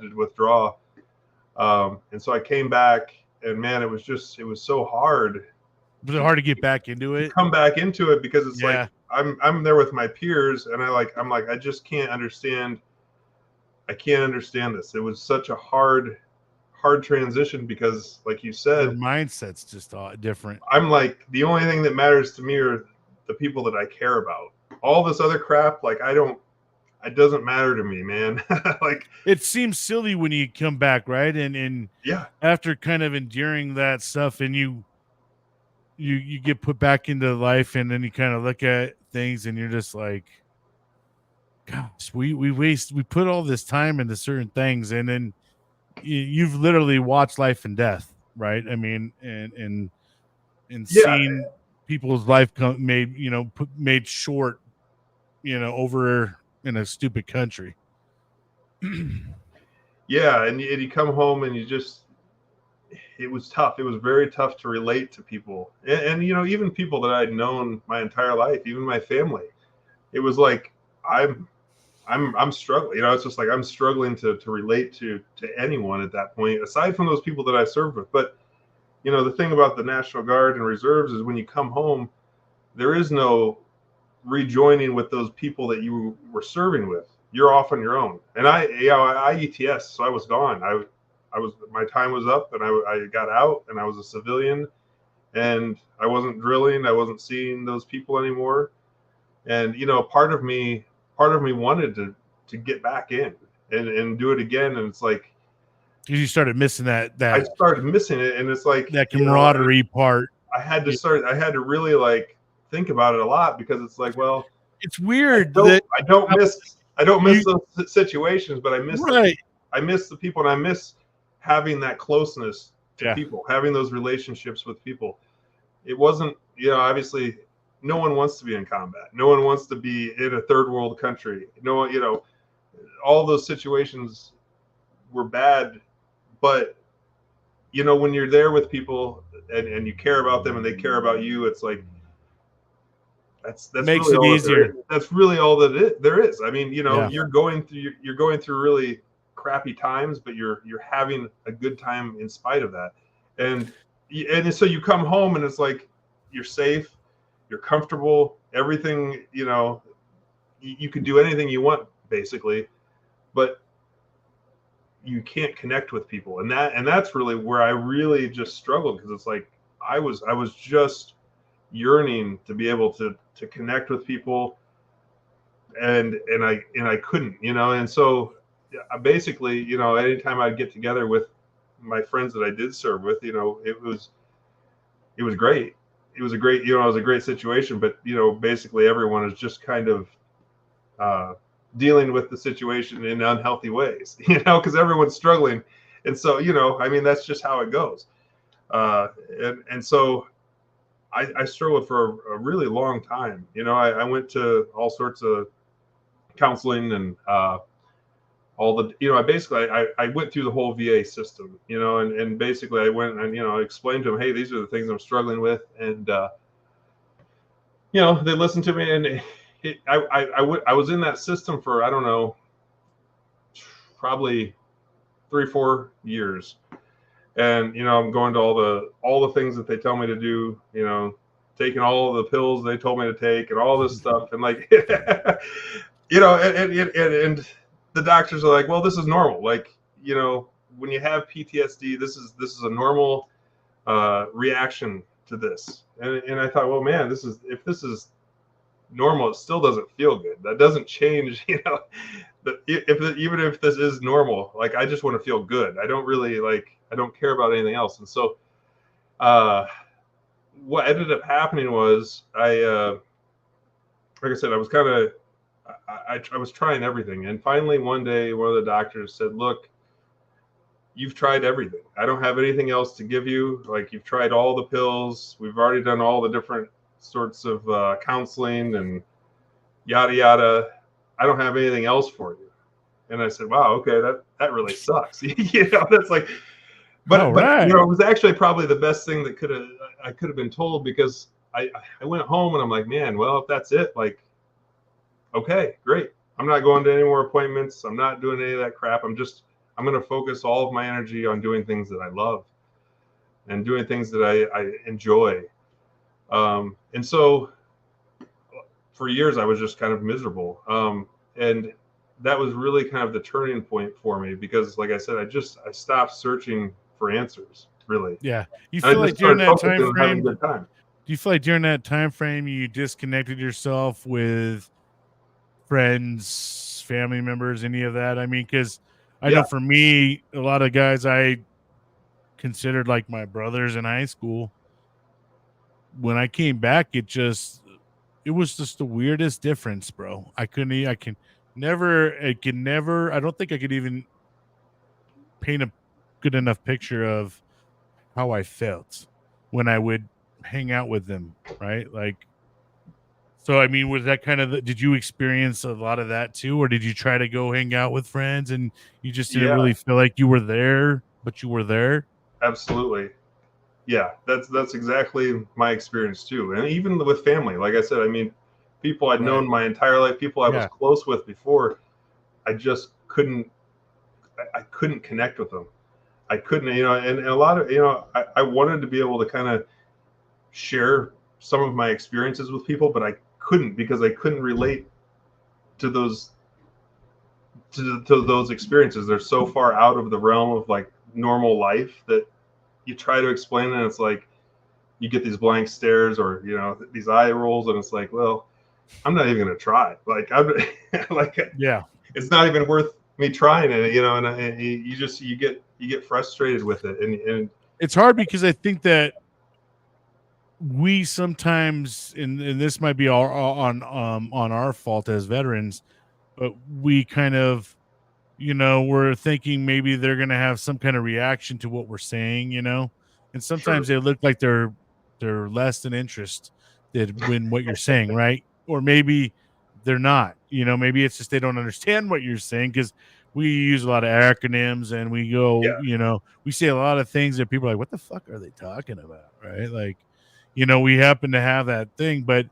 to withdraw. And so I came back and man, it was so hard Was it hard to get back into to it? come back into it because it's Yeah. like, I'm there with my peers and I'm like, I just can't understand. I can't understand this. It was such a hard transition because like you Their said, mindset's just different. I'm like, the only thing that matters to me are the people that I care about. All this other crap, like it doesn't matter to me, man. Like, It seems silly when you come back, right? And yeah, after kind of enduring that stuff, and you get put back into life, and then you kind of look at things, and you're just like, gosh, we put all this time into certain things, and then you've literally watched life and death, right? I mean, and yeah, seen people's life made short, over in a stupid country. yeah. And you come home and it was tough. It was very tough to relate to people, and you know, even people that I'd known my entire life, even my family. It was like I'm I'm struggling. You know, it's just like I'm struggling to relate to anyone at that point, aside from those people that I served with. But you know, the thing about the National Guard and reserves is when you come home, there is no rejoining with those people that you were serving with. You're off on your own. And I ETS, so I was gone. I was, my time was up, and I got out, and I was a civilian, and I wasn't drilling. I wasn't seeing those people anymore. And you know, part of me wanted to get back in and do it again. And it's like Because you started missing that I that started missing it, and it's like, that you know, camaraderie part. Yeah. I had to really like think about it a lot because it's like, well, It's weird that I don't you miss those situations, but right. I miss the people, and I miss having that closeness to Yeah. people, having those relationships with people. It wasn't, you know, obviously no one wants to be in combat. No one wants to be in a third world country. No one, you know, all those situations were bad, but you know, when you're there with people and you care about them and they care about you, it's like that's Makes really it all that there easier. is. That's really all that there is. I mean, you know, Yeah. you're going through really crappy times, but you're having a good time in spite of that. And so you come home and it's like you're safe, you're comfortable, everything, you know, you can do anything you want basically, but you can't connect with people. And that's really where I really just struggled because it's like I was just yearning to be able to connect with people and I couldn't, you know. And so basically, you know, anytime I'd get together with my friends that I did serve with, you know, it was great. It was a great, you know, it was a great situation, but you know, basically everyone is just kind of uh, dealing with the situation in unhealthy ways, you know, because everyone's struggling. And so, you know, I mean, that's just how it goes. And so I struggled for a really long time. You know, I went to all sorts of counseling and all the, you know, I went through the whole VA system, you know, and basically I went and, you know, explained to them, hey, these are the things I'm struggling with. And, you know, they listened to me and I was in that system for, I don't know, probably 3 or 4 years. And, you know, I'm going to all the things that they tell me to do, you know, taking all of the pills they told me to take and all this stuff. And like, you know, and the doctors are like, well, this is normal. Like, you know, when you have PTSD, this is a normal reaction to this. And I thought, well, man, if this is normal, it still doesn't feel good. That doesn't change, you know. Even if this is normal, like I just want to feel good. I don't really like. I don't care about anything else. And so, what ended up happening was like I said, I was kind of, I was trying everything, and finally one day, one of the doctors said, "Look, you've tried everything. I don't have anything else to give you. Like you've tried all the pills. We've already done all the different sorts of counseling and yada yada. I don't have anything else for you." And I said, wow, okay, that really sucks. That's like, All but right. it was actually probably the best thing that I could have been told, because I went home and I'm like, man, well, if that's it, like, okay, great. I'm not going to any more appointments. I'm not doing any of that crap. I'm going to focus all of my energy on doing things that I love and doing things that I enjoy. And so for years, I was just kind of miserable. And that was really kind of the turning point for me, because, like I said, I stopped searching for answers, really. Yeah. You And I feel just like during started that time focusing on having frame, a good time. do you feel like during that time frame you disconnected yourself with friends, family members, any of that? I mean, because I Yeah, know for me, a lot of guys I considered like my brothers in high school, when I came back, it was just the weirdest difference, bro. I can never, I don't think I could even paint a good enough picture of how I felt when I would hang out with them, right? Like, so I mean, was that kind of did you experience a lot of that too, or did you try to go hang out with friends and you just didn't yeah, really feel like you were there, but you were there? absolutely. Yeah, that's exactly my experience too. And even with family, like I said, I mean, people I'd Right. known my entire life, people I was Yeah. close with before, I just couldn't, I couldn't connect with them. I couldn't, and a lot of, I wanted to be able to kind of share some of my experiences with people, but I couldn't, because I couldn't relate to those to those experiences. They're so far out of the realm of like normal life that you try to explain it, and it's like you get these blank stares, or these eye rolls, and it's like, well, I'm not even going to try. Like, I'm like, Yeah. it's not even worth me trying it, and you get frustrated with it, and It's hard because I think that we sometimes, and this might be on our fault as veterans, but we kind of, we're thinking maybe they're going to have some kind of reaction to what we're saying, and sometimes sure, they look like they're less than interested in what you're saying, right? Or maybe they're not, maybe it's just they don't understand what you're saying, because we use a lot of acronyms and we go, yeah, we say a lot of things that people are like, what the fuck are they talking about, right? Like, we happen to have that thing. But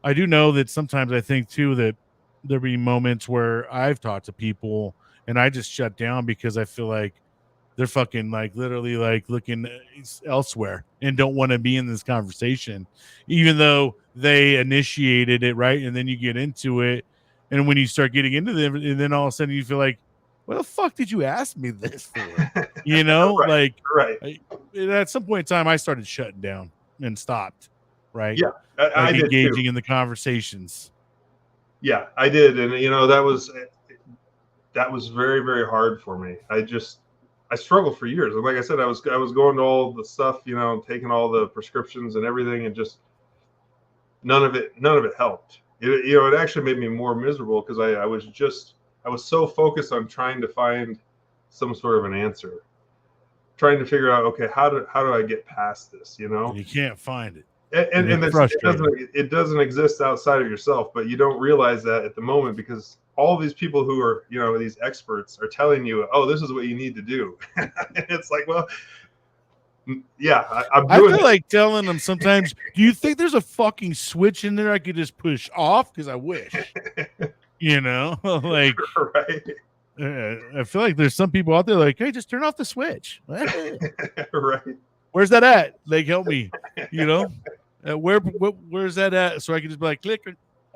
I do know that sometimes I think too that there be moments where I've talked to people and I just shut down because I feel like they're fucking like literally like looking elsewhere and don't want to be in this conversation, even though they initiated it, right? And then you get into it, and when you start getting into them, and then all of a sudden you feel like, what the fuck did you ask me this for? right, Like right, I, at some point in time, I started shutting down and stopped, right? yeah, I Like did too. engaging in the conversations. Yeah, I did, and that was very, very hard for me. I struggled for years, and like I said, I was going to all the stuff, taking all the prescriptions and everything, and just none of it helped. It actually made me more miserable, because I was so focused on trying to find some sort of an answer, trying to figure out, okay, how do I get past this, And you can't find it, and and and, it's and this, frustrating. it doesn't exist outside of yourself, but you don't realize that at the moment, because all these people who are, these experts are telling you, oh, this is what you need to do. And it's like, well, yeah, I'm I doing feel like telling them sometimes, do you think there's a fucking switch in there I could just push off? Because I wish, like, right. I feel like there's some people out there like, hey, just turn off the switch. Right. Where's that at? Like, help me, you know? Where's that at? So I can just be like, click.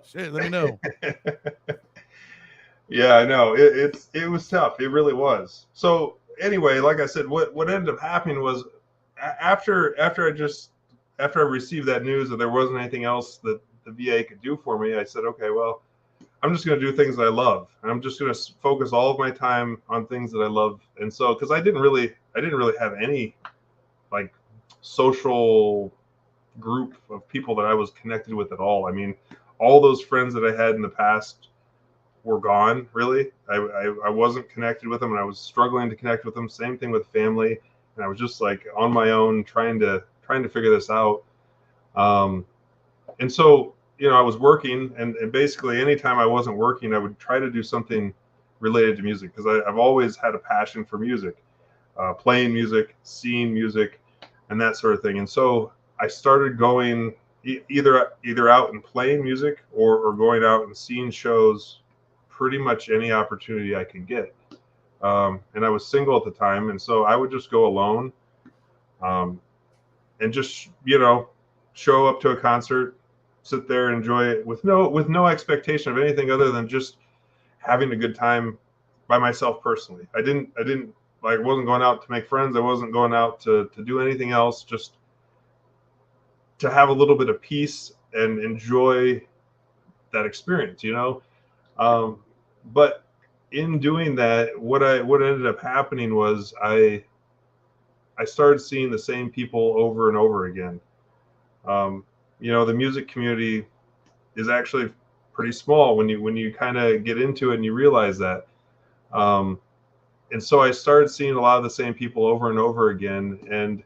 Shit, let me know. Yeah, I know. It was tough. It really was. So anyway, like I said, what ended up happening was, after I received that news that there wasn't anything else that the VA could do for me, I said, okay, well, I'm just going to do things that I love. I'm just going to focus all of my time on things that I love. And so, because I didn't really have any like social group of people that I was connected with at all. I mean, all those friends that I had in the past were gone. Really, I wasn't connected with them, and I was struggling to connect with them. Same thing with family, and I was just like on my own, trying to figure this out. Um, and so, I was working, and basically anytime I wasn't working, I would try to do something related to music, because I've always had a passion for music, playing music, seeing music, and that sort of thing. And so I started going either out and playing music, or going out and seeing shows pretty much any opportunity I could get. And I was single at the time, and so I would just go alone, and just show up to a concert, sit there and enjoy it with no expectation of anything other than just having a good time by myself personally. I wasn't going out to make friends. I wasn't going out to do anything else, just to have a little bit of peace and enjoy that experience, but in doing that, what ended up happening was I started seeing the same people over and over again. The music community is actually pretty small when you kind of get into it and you realize that. And so I started seeing a lot of the same people over and over again. And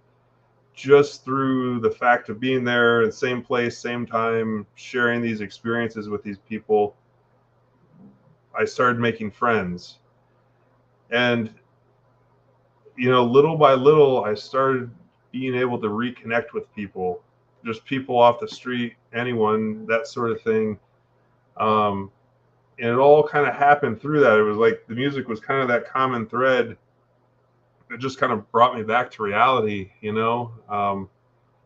just through the fact of being there in the same place, same time, sharing these experiences with these people, I started making friends. And, little by little, I started being able to reconnect with people, just people off the street, anyone, that sort of thing. And it all kind of happened through that. It was like the music was kind of that common thread that just kind of brought me back to reality, and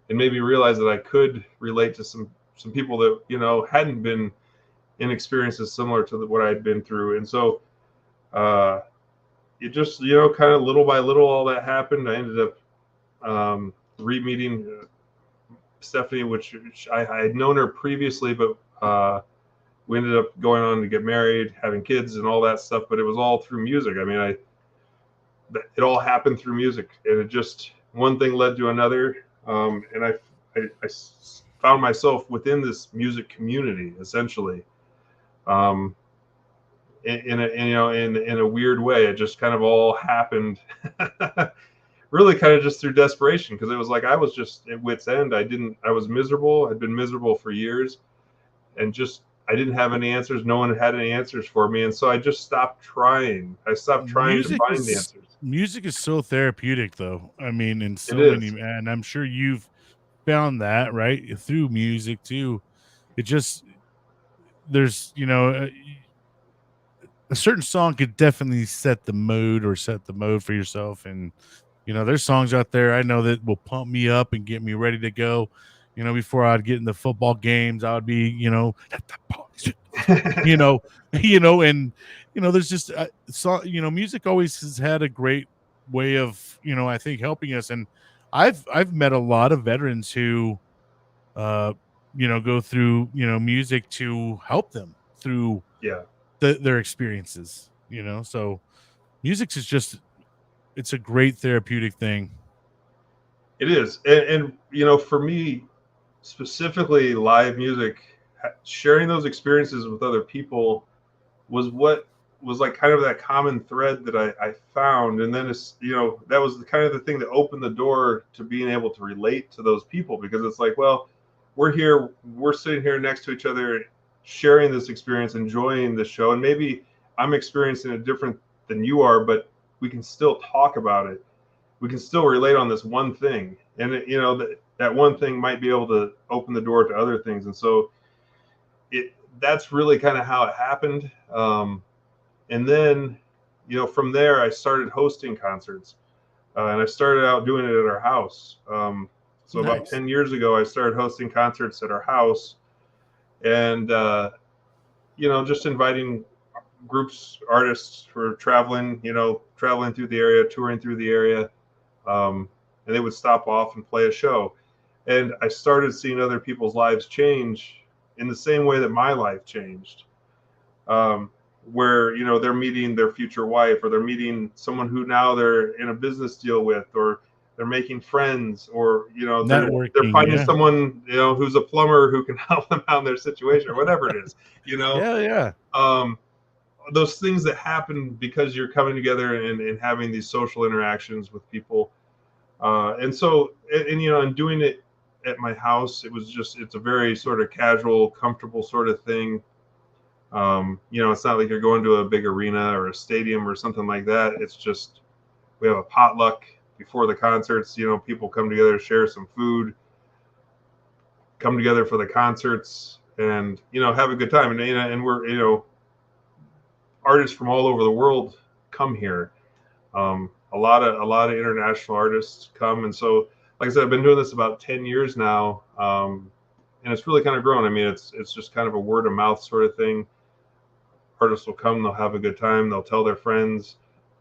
made me realize that I could relate to some people that, hadn't been in experiences similar to what I'd been through. And so it just, kind of little by little, all that happened. I ended up re-meeting Stephanie, which I had known her previously, but we ended up going on to get married, having kids and all that stuff, but it was all through music. I mean, it all happened through music, and it just, one thing led to another. And I found myself within this music community, essentially. In a weird way, it just kind of all happened really kind of just through desperation, because it was like I was just at wit's end. I was miserable. I'd been miserable for years, and just I didn't have any answers. No one had any answers for me, and so I just stopped trying. I stopped trying to find the answers. Music is so therapeutic, though. I mean, in so many, is. and I'm sure you've found that, right, through music too. It just, there's, a certain song could definitely set the mood or set the mode for yourself. And, there's songs out there I know that will pump me up and get me ready to go. Before I'd get in the football games, I would be, let the boys, you know, and, there's just, music always has had a great way of, I think helping us. And I've met a lot of veterans who, uh, go through, music to help them through Yeah. their experiences, so music is just, it's a great therapeutic thing. It is. And for me specifically, live music, sharing those experiences with other people was what was like kind of that common thread that I found. And then that was the kind of the thing that opened the door to being able to relate to those people, because it's like, well, we're sitting here next to each other, sharing this experience, enjoying the show, and maybe I'm experiencing it different than you are, but we can still talk about it. We can still relate on this one thing, and that one thing might be able to open the door to other things. And so that's really kind of how it happened. And then, from there, I started hosting concerts, and I started out doing it at our house. So Nice. about 10 years ago, I started hosting concerts at our house, and just inviting groups, artists who are traveling through the area, touring through the area, and they would stop off and play a show. And I started seeing other people's lives change in the same way that my life changed, where they're meeting their future wife, or they're meeting someone who now they're in a business deal with, or they're making friends, or they're finding someone who's a plumber who can help them out in their situation, or whatever it is. Yeah. Those things that happen because you're coming together and having these social interactions with people. And so, and doing it at my house, it's a very sort of casual, comfortable sort of thing. It's not like you're going to a big arena or a stadium or something like that. It's just we have a potluck before the concerts. People come together, share some food, come together for the concerts, and have a good time. And we're artists from all over the world come here. A lot of international artists come, and so like I said, I've been doing this about 10 years now, and it's really kind of grown. I mean, it's just kind of a word of mouth sort of thing. Artists will come, they'll have a good time, they'll tell their friends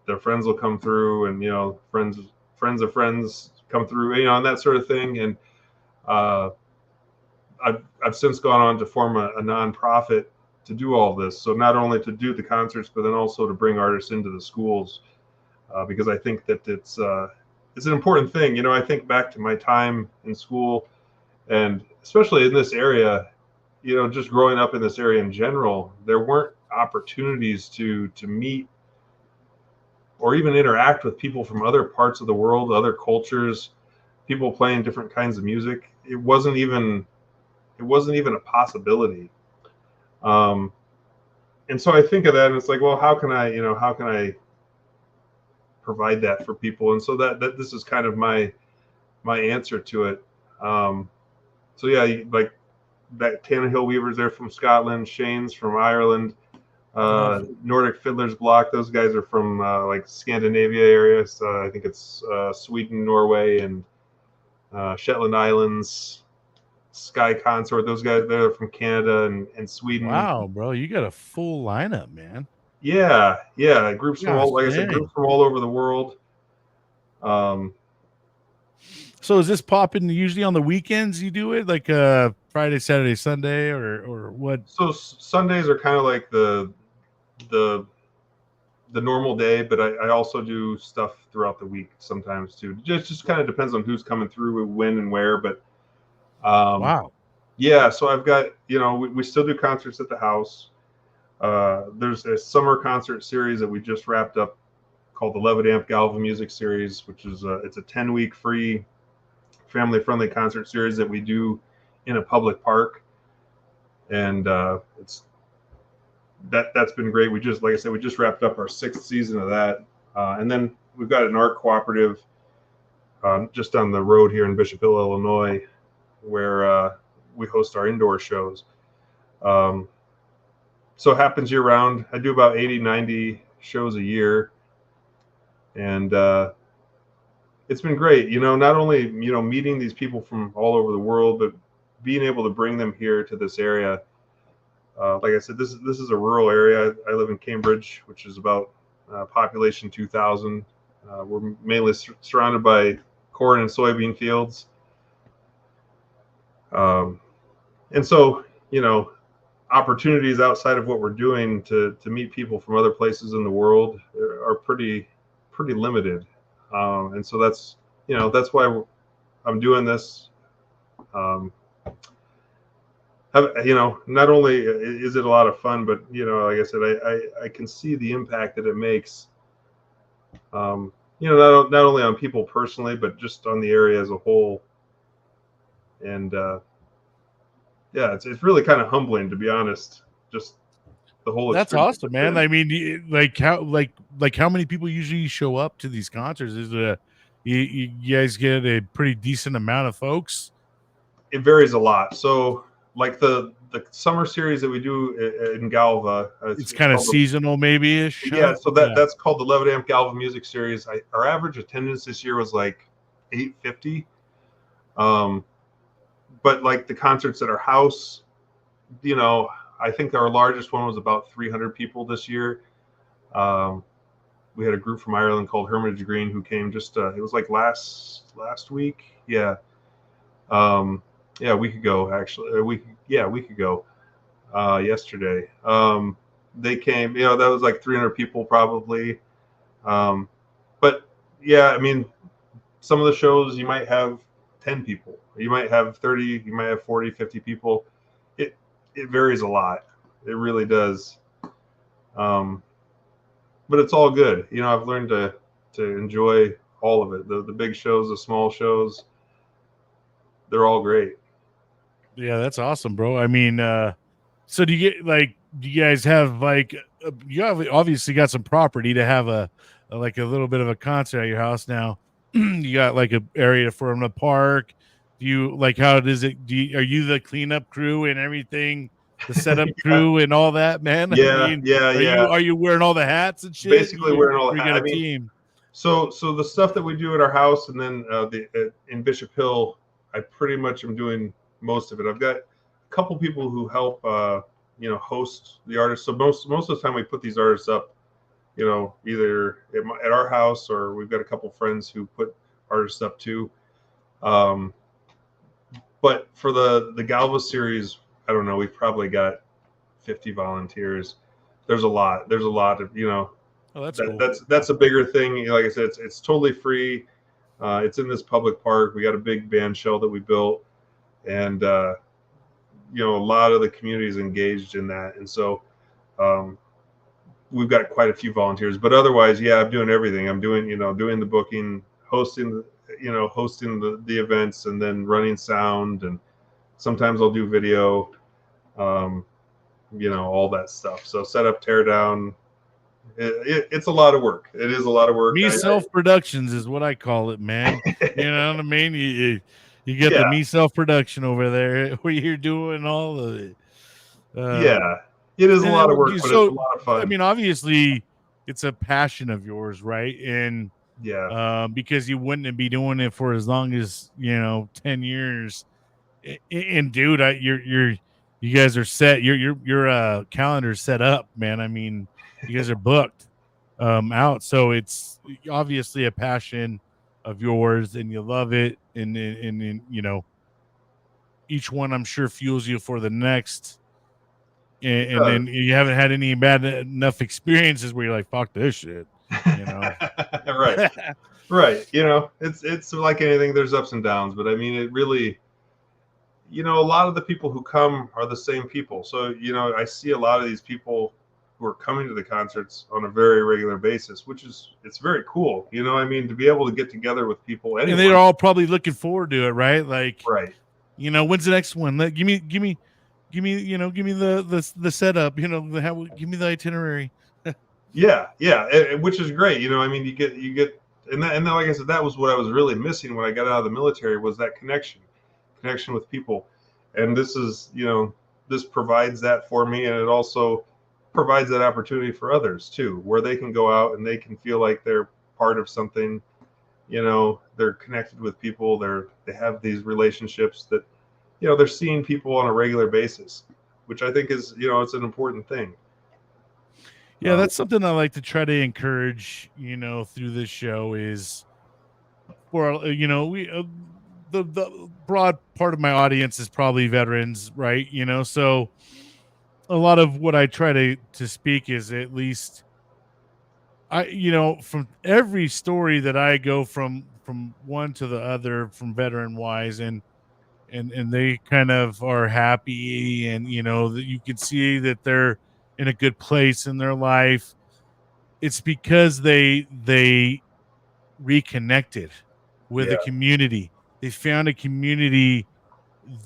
will come through, and friends of friends come through, and that sort of thing. And uh, I've since gone on to form a nonprofit to do all this. So not only to do the concerts, but then also to bring artists into the schools, because I think that it's an important thing. I think back to my time in school, and especially in this area, just growing up in this area in general, there weren't opportunities to meet or even interact with people from other parts of the world, other cultures, people playing different kinds of music. It wasn't even a possibility. Um, and so I think of that, and it's like, well, how can I provide that for people? And so that this is kind of my answer to it. So yeah, like that Tannehill Weavers, they're from Scotland, Shane's from Ireland, Nordic Fiddlers Block, those guys are from like Scandinavia area. So I think it's Sweden, Norway, and Shetland Islands. Sky Consort, those guys, they're from Canada and Sweden. Wow, bro, you got a full lineup, man. Yeah, groups from Gosh, all, like I said, dang. groups from all over the world. So is this popping usually on the weekends? You do it like Friday, Saturday, Sunday, or what? So Sundays are kind of like the normal day, but I also do stuff throughout the week sometimes too. Just kind of depends on who's coming through, when and where. But Wow. yeah, so I've got we still do concerts at the house. There's a summer concert series that we just wrapped up called the Levitt Amp Galva Music Series, which is it's a 10-week free family-friendly concert series that we do in a public park, and that's been great. Like I said, we just wrapped up our 6th season of that, and then we've got an art cooperative just on the road here in Bishop Hill, Illinois, where we host our indoor shows. So it happens year round. I do about 80, 90 shows a year, and it's been great. Not only meeting these people from all over the world, but being able to bring them here to this area. Like I said, this is a rural area. I live in Cambridge, which is about population 2,000. We're mainly surrounded by corn and soybean fields, and so opportunities outside of what we're doing to meet people from other places in the world are pretty limited. And so that's why I'm doing this. Not only is it a lot of fun, but like I said, I can see the impact that it makes. Not only on people personally, but just on the area as a whole. And yeah, it's really kind of humbling, to be honest. Just the whole That's experience. awesome, man. I mean, like how many people usually show up to these concerts? Is it you guys get a pretty decent amount of folks? It varies a lot. So like the summer series that we do in Galva, It's kind of seasonal, maybe ish. Yeah, so that's called the Levitt Amp Galva Music Series. Our average attendance this year was like 850. But like the concerts at our house, I think our largest one was about 300 people this year. We had a group from Ireland called Hermitage Green who came just it was like last week. Yeah. Yeah, a week ago actually. A week ago. Yesterday. They came, that was like 300 people probably. But yeah, I mean, some of the shows you might have 10 people, you might have 30, you might have 40, 50 people. It varies a lot. It really does. But it's all good. I've learned to enjoy all of it. The big shows, the small shows, they're all great. Yeah, that's awesome, bro. I mean, so do you get like you guys have like you have obviously got some property to have like a little bit of a concert at your house now. You got like a area for them to park. Do you like how does it? Are you the cleanup crew and everything, the setup Yeah, crew and all that, man? I yeah, mean, yeah, yeah. are you wearing all the hats and shit? Basically, wearing all Or the you hat. got I a mean, team? so the stuff that we do at our house, and then in Bishop Hill, I pretty much am doing most of it. I've got a couple people who help, host the artists. So most of the time, we put these artists up, either at our house, or we've got a couple friends who put artists up too. Um, but for the Galva series, I don't know. We've probably got 50 volunteers. There's a lot. There's a lot of Oh, that's that, cool. that's a bigger thing. Like I said, it's totally free. It's in this public park. We got a big band shell that we built, and a lot of the community is engaged in that. And so um, we've got quite a few volunteers. But otherwise, yeah, I'm doing everything. I'm doing doing the booking, hosting the events, and then running sound, and sometimes I'll do video. Um, all that stuff. So set up, tear down. It's a lot of work. It is a lot of work. Me self productions is what I call it, man. You know what I mean? You get Yeah, the me self production over there where you're doing all of it. yeah. It is a lot of work, but it's a So, lot of I fun. mean, obviously, it's a passion of yours, right? And Yeah, because you wouldn't be doing it for as long as 10 years. And dude, you guys are set. Your calendar's set up, man. I mean, you guys are booked out, so it's obviously a passion of yours, and you love it, and each one I'm sure fuels you for the next. it And does. then you haven't had any bad enough experiences where you're like, fuck this shit, you know. Right, right. It's like anything. There's ups and downs, but I mean, it really, a lot of the people who come are the same people. So I see a lot of these people who are coming to the concerts on a very regular basis, which is it's very cool. I mean, to be able to get together with people, And they're anyone. all probably looking forward to it, right? Like, Right. when's the next one? Give me the setup. Give me the itinerary. Yeah, yeah, which is great. I mean, you get, and then, like I said, that was what I was really missing when I got out of the military was that connection with people, and this provides that for me, and it also provides that opportunity for others too, where they can go out and they can feel like they're part of something. They're connected with people. They have these relationships that they're seeing people on a regular basis, which I think is it's an important thing. Yeah, that's something I like to try to encourage. Through this show is for we the broad part of my audience is probably veterans, right? So a lot of what I try to speak is at least from every story that I go from one to the other from veteran wise and they kind of are happy and that you can see that they're in a good place in their life. It's because they reconnected with the Yeah, community. They found a community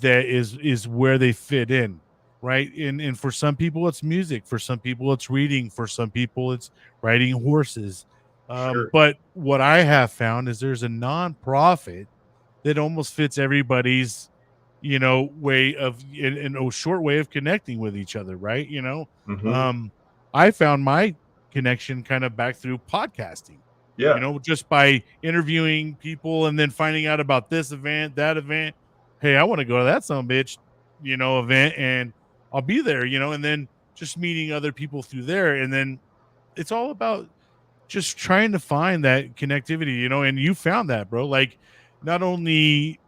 that is where they fit in, right? And for some people it's music, for some people it's reading, for some people it's riding horses. sure. But what I have found is there's a nonprofit that almost fits everybody's way of in a short way of connecting with each other, right? Hmm. um I found my connection kind of back through podcasting, Yeah, just by interviewing people and then finding out about this event, that event. Hey, I want to go to that some bitch event, and I'll be there, and then just meeting other people through there. And then it's all about just trying to find that connectivity, and you found that, bro. Like, not only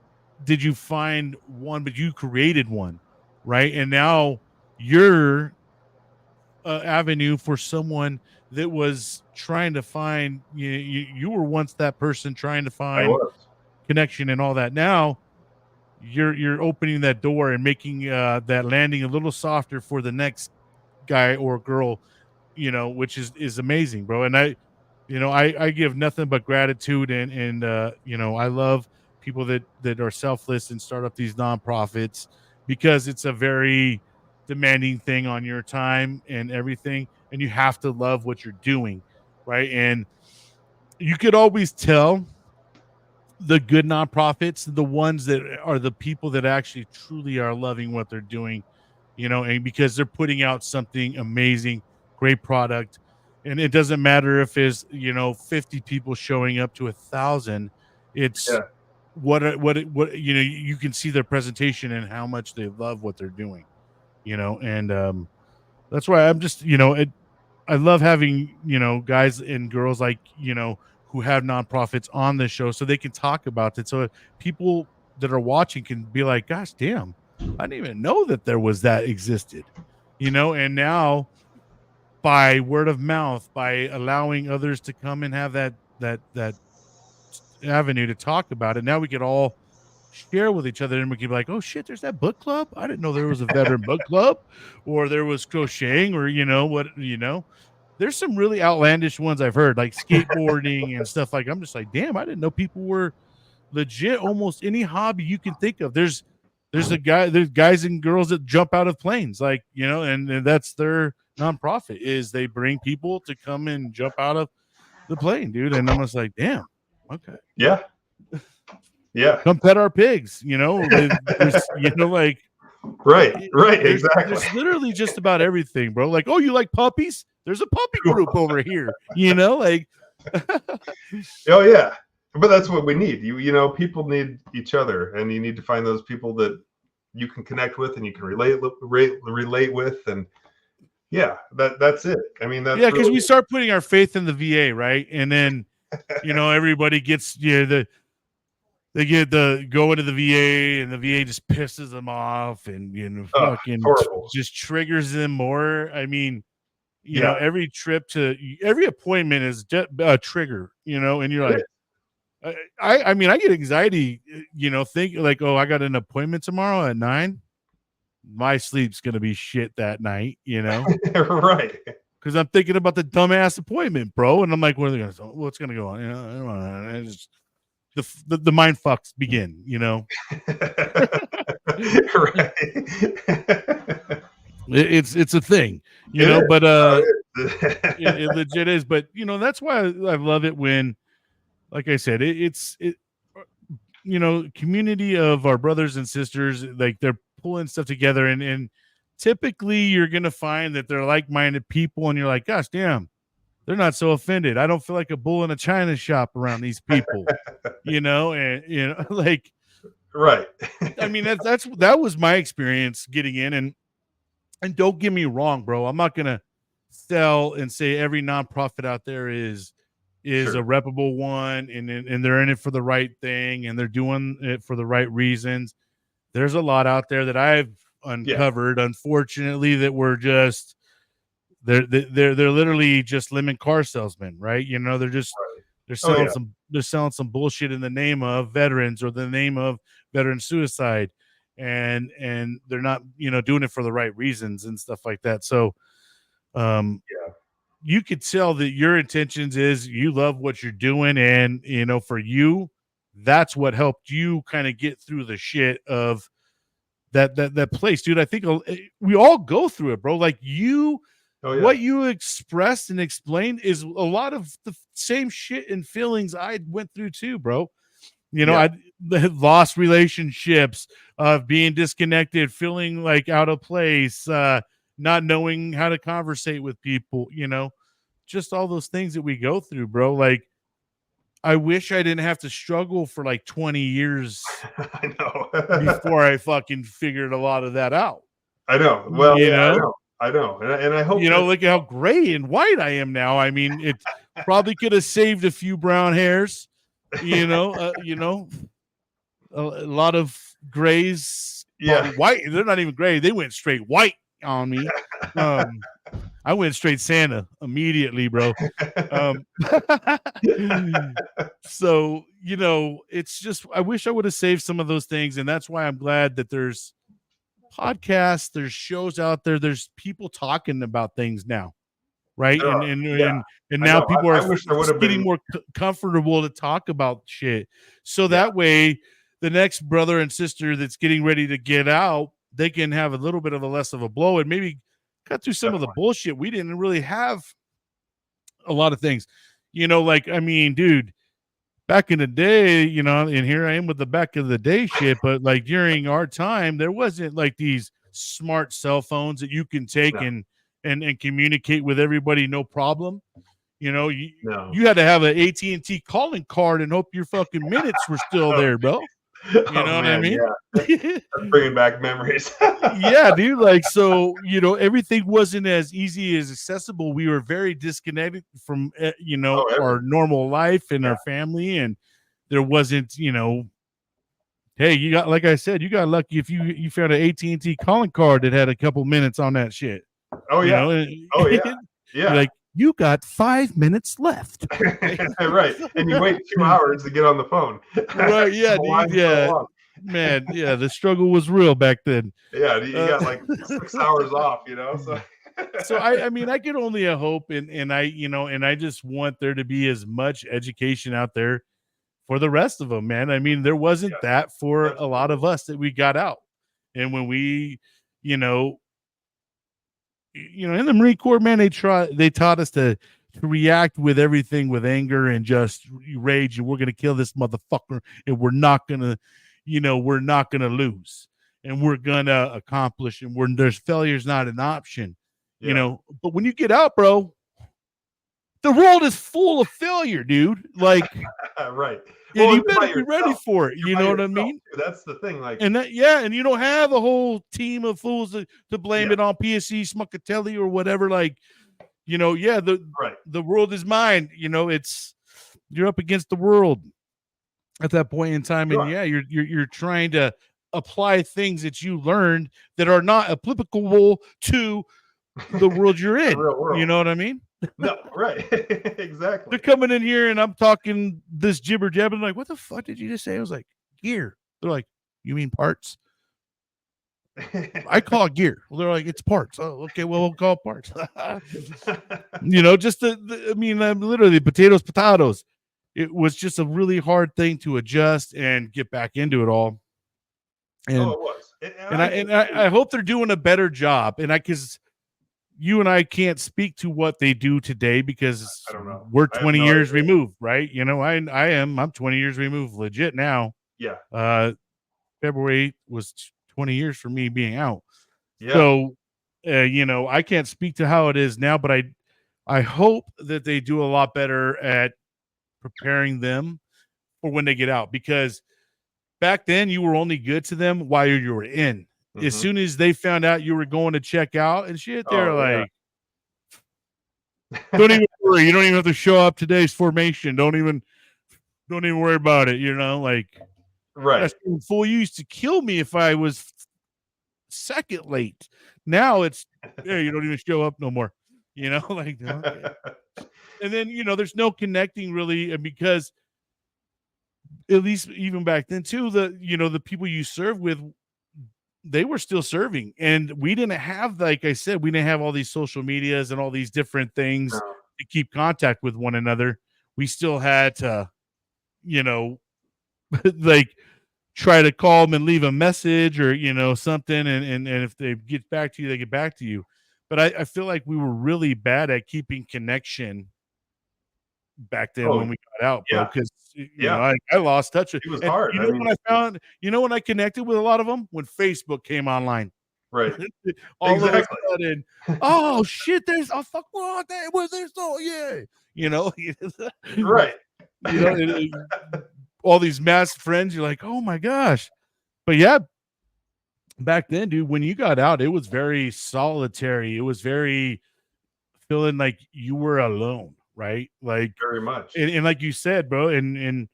did you find one, but you created one, right? And now you're avenue for someone that was trying to find you were once that person trying to I find was. connection and all that. Now you're opening that door and making that landing a little softer for the next guy or girl, which is amazing, bro. And I give nothing but gratitude and I love people that are selfless and start up these nonprofits because it's a very demanding thing on your time and everything, and you have to love what you're doing, right? And you could always tell the good nonprofits, the ones that are the people that actually truly are loving what they're doing, and because they're putting out something amazing, great product. And it doesn't matter if it's, 50 people showing up to 1,000. It's Yeah. you can see their presentation and how much they love what they're doing, and that's why I'm just, I love having, guys and girls like, who have nonprofits on this show so they can talk about it. So people that are watching can be like, gosh, damn, I didn't even know that there was that existed, and now by word of mouth, by allowing others to come and have that avenue to talk about it, now we could all share with each other and we could be like, oh shit, there's that book club. I didn't know there was a veteran book club, or there was crocheting, or there's some really outlandish ones I've heard, like skateboarding and stuff. Like, I'm just like, damn, I didn't know people were legit almost any hobby you can think of. There's guys and girls that jump out of planes, like, and that's their nonprofit, is they bring people to come and jump out of the plane, dude. And I'm just like, damn, okay. Yeah. Yeah. Come pet our pigs, there's, like, Right. Exactly. there's literally just about everything, bro. Like, oh, you like puppies? There's a puppy group over here, like. Oh yeah, but that's what we need. People need each other, and you need to find those people that you can connect with and you can relate with, and yeah, that's it. I mean, that's because we start putting our faith in the VA, right? And then everybody gets they get the go into the VA, and the VA just pisses them off, and fucking just triggers them more. I mean, every every appointment is a trigger, and you're like, I mean, I get anxiety, think like, oh, I got an appointment tomorrow at 9. My sleep's gonna be shit that night, right? Because I'm thinking about the dumbass appointment, bro, and I'm like, what are they gonna? What's gonna go on? I don't know. Just, the mind fucks begin, Right. It's a thing, but it legit is. But that's why I love it when, like I said, it's community of our brothers and sisters, like, they're pulling stuff together, and typically you're gonna find that they're like-minded people, and you're like, gosh damn, they're not so offended. I don't feel like a bull in a china shop around these people, and like, right. I mean, that was my experience getting in, and don't get me wrong, bro, I'm not gonna sell and say every nonprofit out there is sure. a reputable one, and they're in it for the right thing, and they're doing it for the right reasons. There's a lot out there that I've uncovered, unfortunately, that were just they're literally just lemon car salesmen, right? They're just they're selling some bullshit in the name of veterans, or the name of veteran suicide, and they're not doing it for the right reasons and stuff like that. So you could tell that your intentions is you love what you're doing, and for you, that's what helped you kind of get through the shit of that place, dude. I think we all go through it, bro. Like what you expressed and explained is a lot of the same shit and feelings I went through too, bro. I lost relationships, of being disconnected, feeling like out of place, not knowing how to conversate with people, just all those things that we go through, bro. Like, I wish I didn't have to struggle for like 20 years I know. before I fucking figured a lot of that out. I know. Well, I know. And I hope, look at how gray and white I am now. I mean, it probably could have saved a few brown hairs, a lot of grays. Yeah. White. They're not even gray. They went straight white on me. I went straight Santa immediately, bro. So, it's just, I wish I would have saved some of those things. And that's why I'm glad that there's podcasts, there's shows out there, there's people talking about things now. Right. And now people are getting more comfortable to talk about shit. So that way, the next brother and sister that's getting ready to get out they can have a little bit of a less of a blow and maybe cut through some of the Definitely. bullshit. We didn't really have a lot of things, like, I mean, dude, back in the day, and here I am with the back of the day shit, but like during our time, there wasn't like these smart cell phones that you can take No, and communicate with everybody, no problem. You, no. you had to have an AT&T calling card and hope your fucking minutes were still Oh, there, bro. You oh know what I man, mean? yeah. That's bringing back memories. Yeah, dude. Like, so, everything wasn't as easy as accessible. We were very disconnected from, Oh, our everything. normal life and Yeah, our family. And there wasn't, hey, you got, like I said, you got lucky if you found an AT&T calling card that had a couple minutes on that shit, oh yeah, oh yeah, you're yeah. like, you got 5 minutes left. Right, and you wait 2 hours to get on the phone. Right. Yeah, The dude. line's so Yeah, long. man. Yeah. The struggle was real back then. Yeah, you Uh, got like 6 hours off, so so I mean, I can only hope, and I just want there to be as much education out there for the rest of them, man. I mean, there wasn't yes, that for a lot absolutely. of us that we got out. And when we, you know, in the Marine Corps, man, they taught us to react with everything with anger and just rage, and we're gonna kill this motherfucker, and we're not gonna lose, and we're gonna accomplish, and there's failure's not an option, Yeah, But when you get out, bro, the world is full of failure, dude. Like, right. and Well, you and you're better by be ready yourself. for it. You're You by know what I yourself mean? too. That's the thing. Like, And and you don't have a whole team of fools to blame yeah, it on PSC, Smuckatelli, or whatever. Like, yeah, right. the world is mine. You're up against the world at that point in time, You and are. yeah, you're trying to apply things that you learned that are not applicable to the world you're The in. real You world. know what I mean? No, right. They're Exactly. coming in here and I'm talking this jibber jabber. Like, what the fuck did you just say? I was like, gear. They're like, you mean parts? I call it gear. Well, they're like, it's parts. Oh, okay. Well, we'll call it parts. Just I mean, literally potatoes. It was just a really hard thing to adjust and get back into it all. Oh, And it was. And and I I think and I, too. I hope they're doing a better job. And because you and I can't speak to what they do today because I don't know. we're I have 20 no years idea. removed, right? I'm 20 years removed legit now. Yeah. Uh February was 20 years for me being out. Yeah. So I can't speak to how it is now, but I hope that they do a lot better at preparing them for when they get out, because back then you were only good to them while you were in. As Hmm. soon as they found out you were going to check out and shit, they're Oh yeah. like, don't even worry. You don't even have to show up today's formation. Don't even worry about it. Like, Right. that's fool. You used to kill me if I was second late. Now it's, yeah, you don't even show up no more. Like, okay. And then, there's no connecting really, and because at least even back then too, the people you serve with, they were still serving, and we didn't have, like I said, we didn't have all these social medias and all these different things No. to keep contact with one another. We still had to, you know, like, try to call them and leave a message or something, and if they get back to you, they get back to you. But I feel like we were really bad at keeping connection back then Oh when we got out, bro, yeah. because Yeah. I lost touch with, It was and hard. I mean, when I connected with a lot of them, when Facebook came online. right. All of a Exactly. sudden, oh shit, there's a fuck what there was there, so yeah, you know Right. all these mass friends, you're like, oh my gosh. But yeah, back then, dude, when you got out, it was very solitary. It was very feeling like you were alone, right? Like, Very much. and like you said, bro, and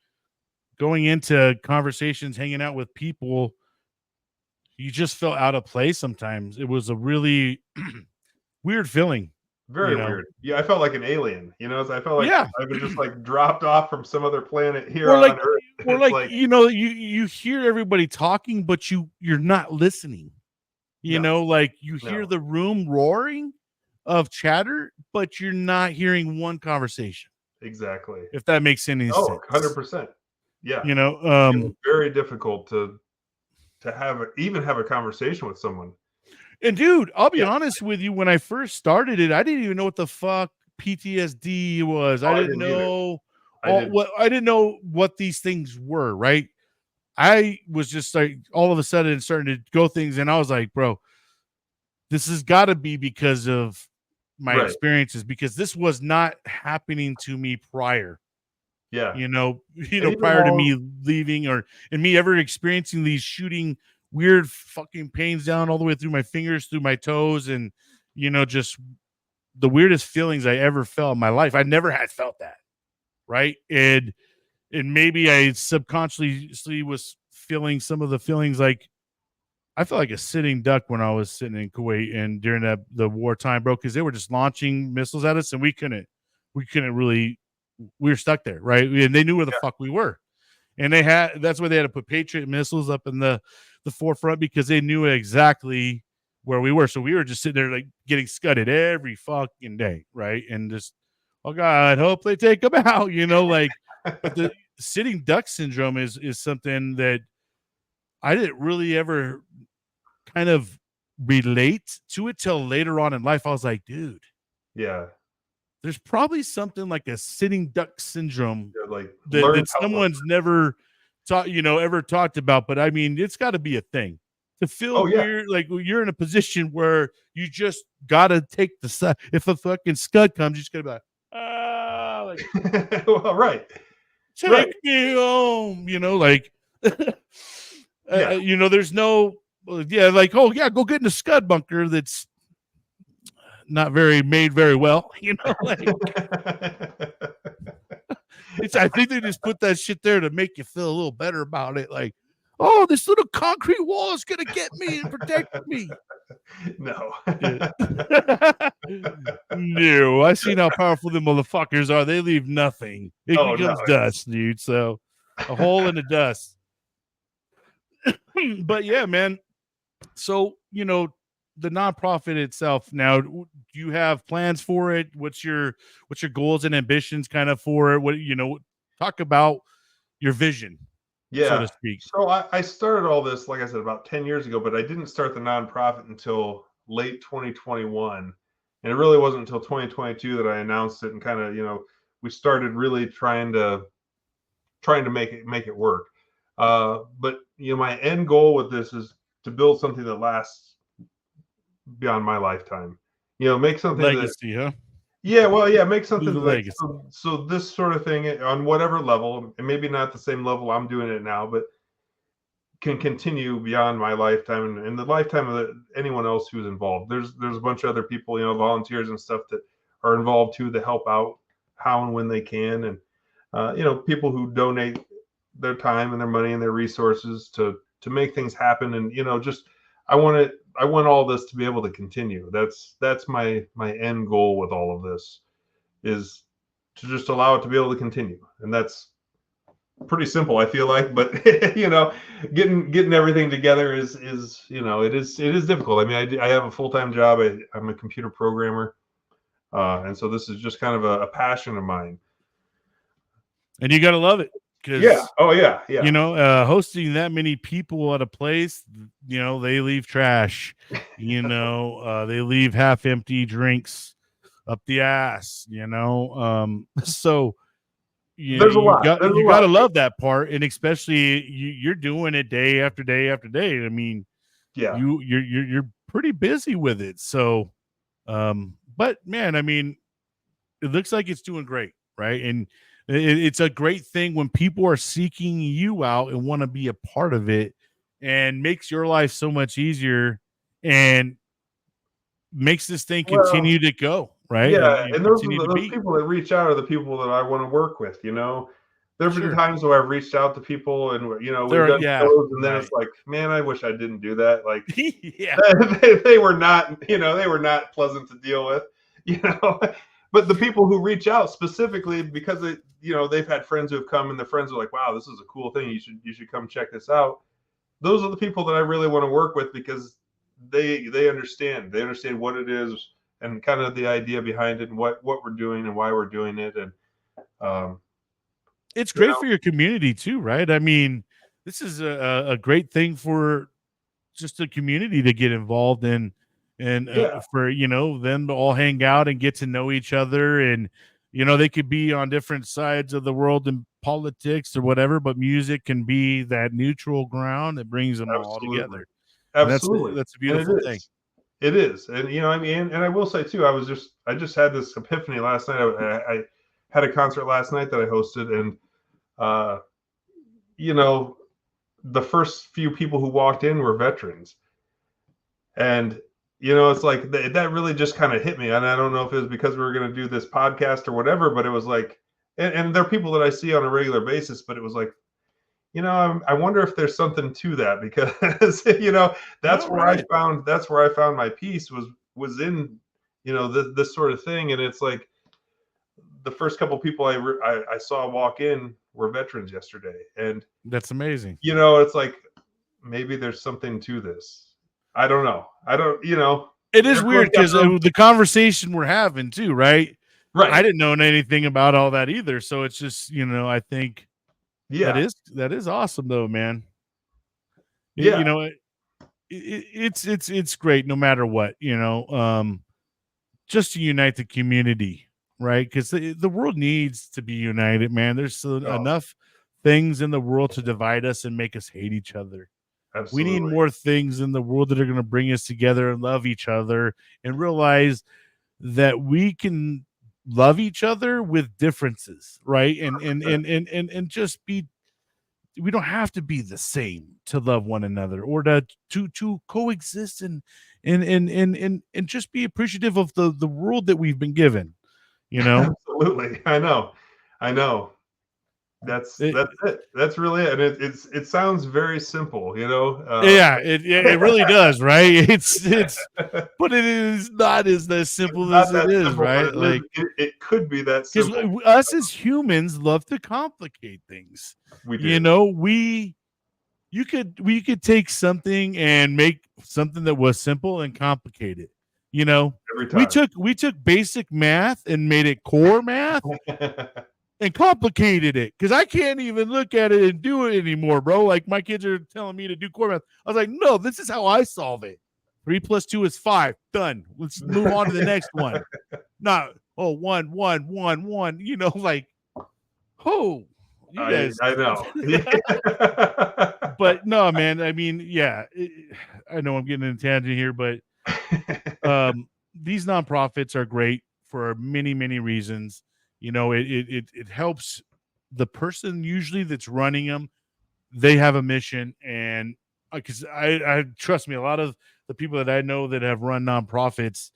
going into conversations, hanging out with people, you just felt out of place sometimes. It was a really weird feeling, you Very know? weird. Yeah, I felt like an alien, so I felt like Yeah. I was just like dropped off from some other planet here Or like on Earth. or It's like, like, you hear everybody talking, but you're not listening. no, Like, you hear no, the room roaring of chatter, but you're not hearing one conversation, exactly. if that makes any Oh, sense. 100%. Yeah. You know, It was very difficult to even have a conversation with someone. And dude, I'll be Yeah. honest with you. When I first started it, I didn't even know what the fuck PTSD was. Oh, I I didn't didn't either. know I did. I didn't know what these things were. Right. I was just like all of a sudden starting to go things, and I was like, bro, this has got to be because of my Right. experiences, because this was not happening to me prior. Yeah. And even Prior to while, me leaving or and me ever experiencing these shooting weird fucking pains down all the way through my fingers, through my toes, and just the weirdest feelings I ever felt in my life. I never had felt that, right? And maybe I subconsciously was feeling some of the feelings like I felt like a sitting duck when I was sitting in Kuwait and during the wartime, bro, because they were just launching missiles at us and we couldn't really we were stuck there, right? And they knew where the yeah, fuck we were. And that's why they had to put Patriot missiles up in the forefront, because they knew exactly where we were. So we were just sitting there like getting scudded every fucking day, right? And just, oh God, hope they take them out, like. But the sitting duck syndrome is something that I didn't really ever kind of relate to it till later on in life. I was like, dude, yeah, there's probably something like a sitting duck syndrome like learn that how to. someone's never ever talked about. But I mean, it's got to be a thing to feel Oh yeah, weird. Like you're in a position where you just got to take the side. If a fucking scud comes, you just got to be like, like, well, right, right, take me home, like, yeah. there's no, yeah, like, oh yeah, go get in a scud bunker that's not very made very well, like I think they just put that shit there to make you feel a little better about it. Like, oh, this little concrete wall is gonna get me and protect me. No. Yeah. No, I seen how powerful the motherfuckers are. They leave nothing. It Oh no. becomes dust, dude. So a hole in the dust. But yeah, man. So the nonprofit itself. Now, do you have plans for it? What's your goals and ambitions, kind of, for it? Talk about your vision, so to Yeah. speak. So I started all this, like I said, about 10 years ago, but I didn't start the nonprofit until late 2021. And it really wasn't until 2022 that I announced it and kind of, we started really trying to make it work. But my end goal with this is to build something that lasts beyond my lifetime. Make something that, Legacy, huh? yeah, well, yeah, make Leave something a like, legacy. so this sort of thing on whatever level, and maybe not the same level I'm doing it now, but can continue beyond my lifetime and the lifetime of anyone else who's involved. There's a bunch of other people, volunteers and stuff that are involved too, to help out how and when they can, and people who donate their time and their money and their resources to make things happen. And just I want all this to be able to continue. That's my end goal with all of this, is to just allow it to be able to continue. And that's pretty simple, I feel like, but getting everything together is it is difficult. I mean, I have a full-time job. I'm a computer programmer, and so this is just kind of a passion of mine. And you gotta love it, Yeah. because Oh yeah. Yeah. hosting that many people at a place, they leave trash. They leave half empty drinks up the ass. So There's a lot. There's a you lot got to of love that part, and especially you're doing it day after day after day. I mean, yeah. you're pretty busy with it. So, but man, I mean, it looks like it's doing great, right? And it's a great thing when people are seeking you out and want to be a part of it, and makes your life so much easier, and makes this thing Well, continue to go, right? yeah, And and continue to those be. people that reach out are the people that I want to work with. There have been Sure. times where I've reached out to people and we've There, done yeah, shows, and then it's right. like, man, I wish I didn't do that. Like, Yeah. they were not, they were not pleasant to deal with, you know. But the people who reach out specifically because they've had friends who have come, and the friends are like, wow, this is a cool thing. You should come check this out. Those are the people that I really want to work with, because they understand. They understand what it is and kind of the idea behind it, and what we're doing and why we're doing it. And um, It's you great know, for your community too, right? I mean, this is a great thing for just a community to get involved in, and Yeah, for them to all hang out and get to know each other, and they could be on different sides of the world in politics or whatever, but music can be that neutral ground that brings them all absolutely. together, and that's Absolutely. that's a And it beautiful thing. is. It is. And I mean, and I will say too, I just had this epiphany last night. I had a concert last night that I hosted, and uh, you know, the first few people who walked in were veterans. And it's like that really just kind of hit me. And I don't know if it was because we were going to do this podcast or whatever, but it was like, and they're people that I see on a regular basis, but it was like, I wonder if there's something to that, because No, right. that's where I found my peace, was in this sort of thing. And it's like the first couple people I saw walk in were veterans yesterday, and That's amazing. it's like maybe there's something to this. I don't know. I don't. It is Everyone's weird got because their own. the conversation we're having too, right? I Right. didn't know anything about all that either, so it's just I think Yeah. that is awesome though, man. Yeah. It's great no matter what, just to unite the community, right? Because the world needs to be united, man. There's Oh, enough things in the world to divide us and make us hate each other. We need absolutely. more things in the world that are going to bring us together and love each other and realize that we can love each other with differences, right? And just be, we don't have to be the same to love one another, or to coexist and just be appreciative of the world that we've been given, you know. Absolutely. I know. I know. It, That's it. That's really it. And it sounds very simple, yeah, it really does, right? It's but it is not as it's simple not as it that is, simple, but right? Like, it could be that because simple. us as humans love to complicate things. We do We could take something and make something that was simple and complicate it. You know, every we time. took basic math and made it core math and complicated it, because I can't even look at it and do it anymore, bro. Like, my kids are telling me to do core math. I was like, no, this is how I solve it. 3 + 2 is 5. Done. Let's move on to the next one. Not, oh, 1, 1, 1, 1. Like, oh, you guys. I know. But no, man. I mean, yeah. I know I'm getting in a tangent here, but these nonprofits are great for many, many reasons. It helps the person usually that's running them. They have a mission, and because I trust me, a lot of the people that I know that have run nonprofits,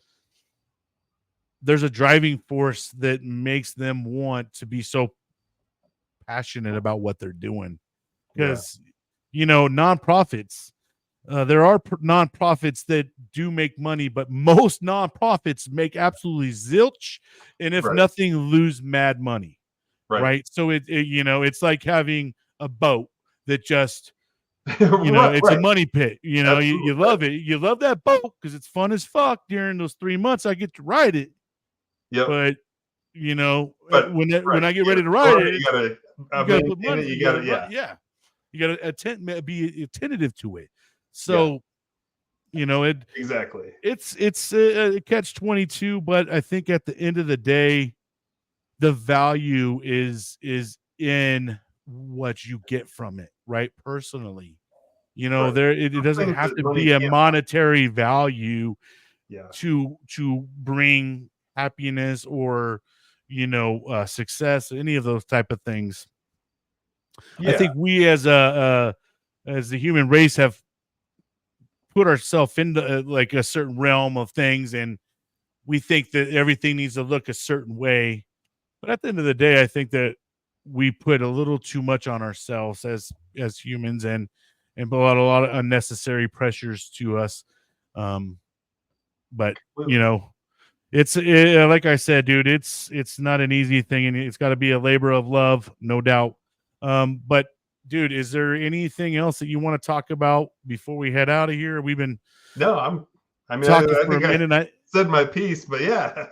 there's a driving force that makes them want to be so passionate about what they're doing. Yeah. Because nonprofits, there are nonprofits that do make money, but most nonprofits make absolutely zilch, and if Right. nothing, lose mad money. Right. Right? So it's like having a boat that just, Right. it's a Right. money pit. You Absolutely. love it. You love that boat because it's fun as fuck during those 3 months I get to ride it. Yep. But But when right. I get You ready gotta to store ride it. it, You gotta you got to put maintain money. it. You You got to gotta, run. yeah. Yeah, you got to be attentive to it. Yeah. So it Exactly. it's a catch-22, but I think at the end of the day, the value is in what you get from it, right? Personally, Right. there it Some doesn't things have that to money be a can't. monetary value Yeah. to bring happiness or success, any of those type of things. I Yeah. think we as the human race have put ourselves into like a certain realm of things, and we think that everything needs to look a certain way. But at the end of the day, I think that we put a little too much on ourselves as humans, and put a lot of unnecessary pressures to us. Um, but Absolutely. like I said, dude, it's not an easy thing, and it's got to be a labor of love, no doubt. But dude, is there anything else that you want to talk about before we head out of here? We've been No, I mean, talking I for a think I minute. said my piece, but yeah,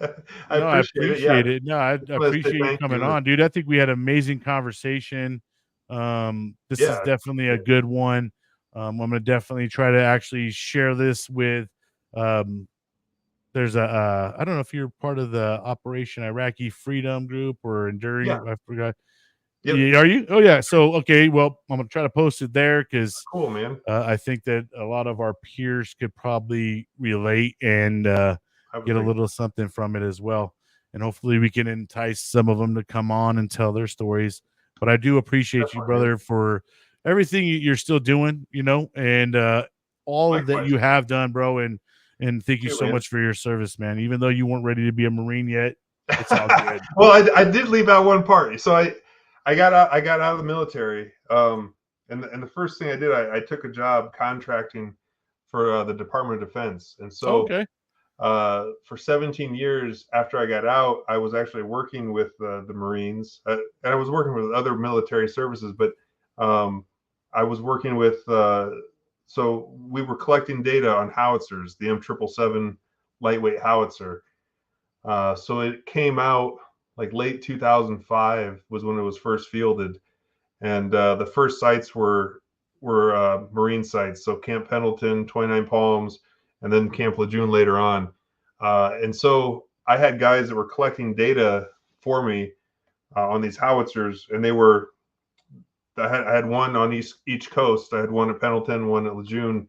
I No, I appreciate it. Yeah. appreciate it. No, I Just want to say appreciate you thank coming you. on, dude. I think we had an amazing conversation. This is Yeah. definitely a good one. I'm going to definitely try to actually share this with. There's I don't know if you're part of the Operation Iraqi Freedom Group or Yeah. Enduring. I forgot. Yep. Yeah, are you? Oh yeah. So okay, well, I'm gonna try to post it there because Cool, man. I think that a lot of our peers could probably relate and I would get a think little something from it as well. And hopefully we can entice some of them to come on and tell their stories. But I do appreciate you, definitely, man. brother, for everything you're still doing, and all that Likewise. you have done, bro. And thank you Too, so man. much for your service, man. Even though you weren't ready to be a Marine yet, it's all good. Well, I did leave out one part. So I got out of the military. And the first thing I did, I took a job contracting for the Department of Defense. And so Okay. for 17 years after I got out, I was actually working with the Marines, and I was working with other military services, but I was working with. So we were collecting data on howitzers, the M777 lightweight howitzer. So it came out like late 2005 was when it was first fielded, and the first sites were Marine sites. So Camp Pendleton, 29 Palms, and then Camp Lejeune later on. And so I had guys that were collecting data for me on these howitzers, and they were. I had one on each coast. I had one at Pendleton, one at Lejeune,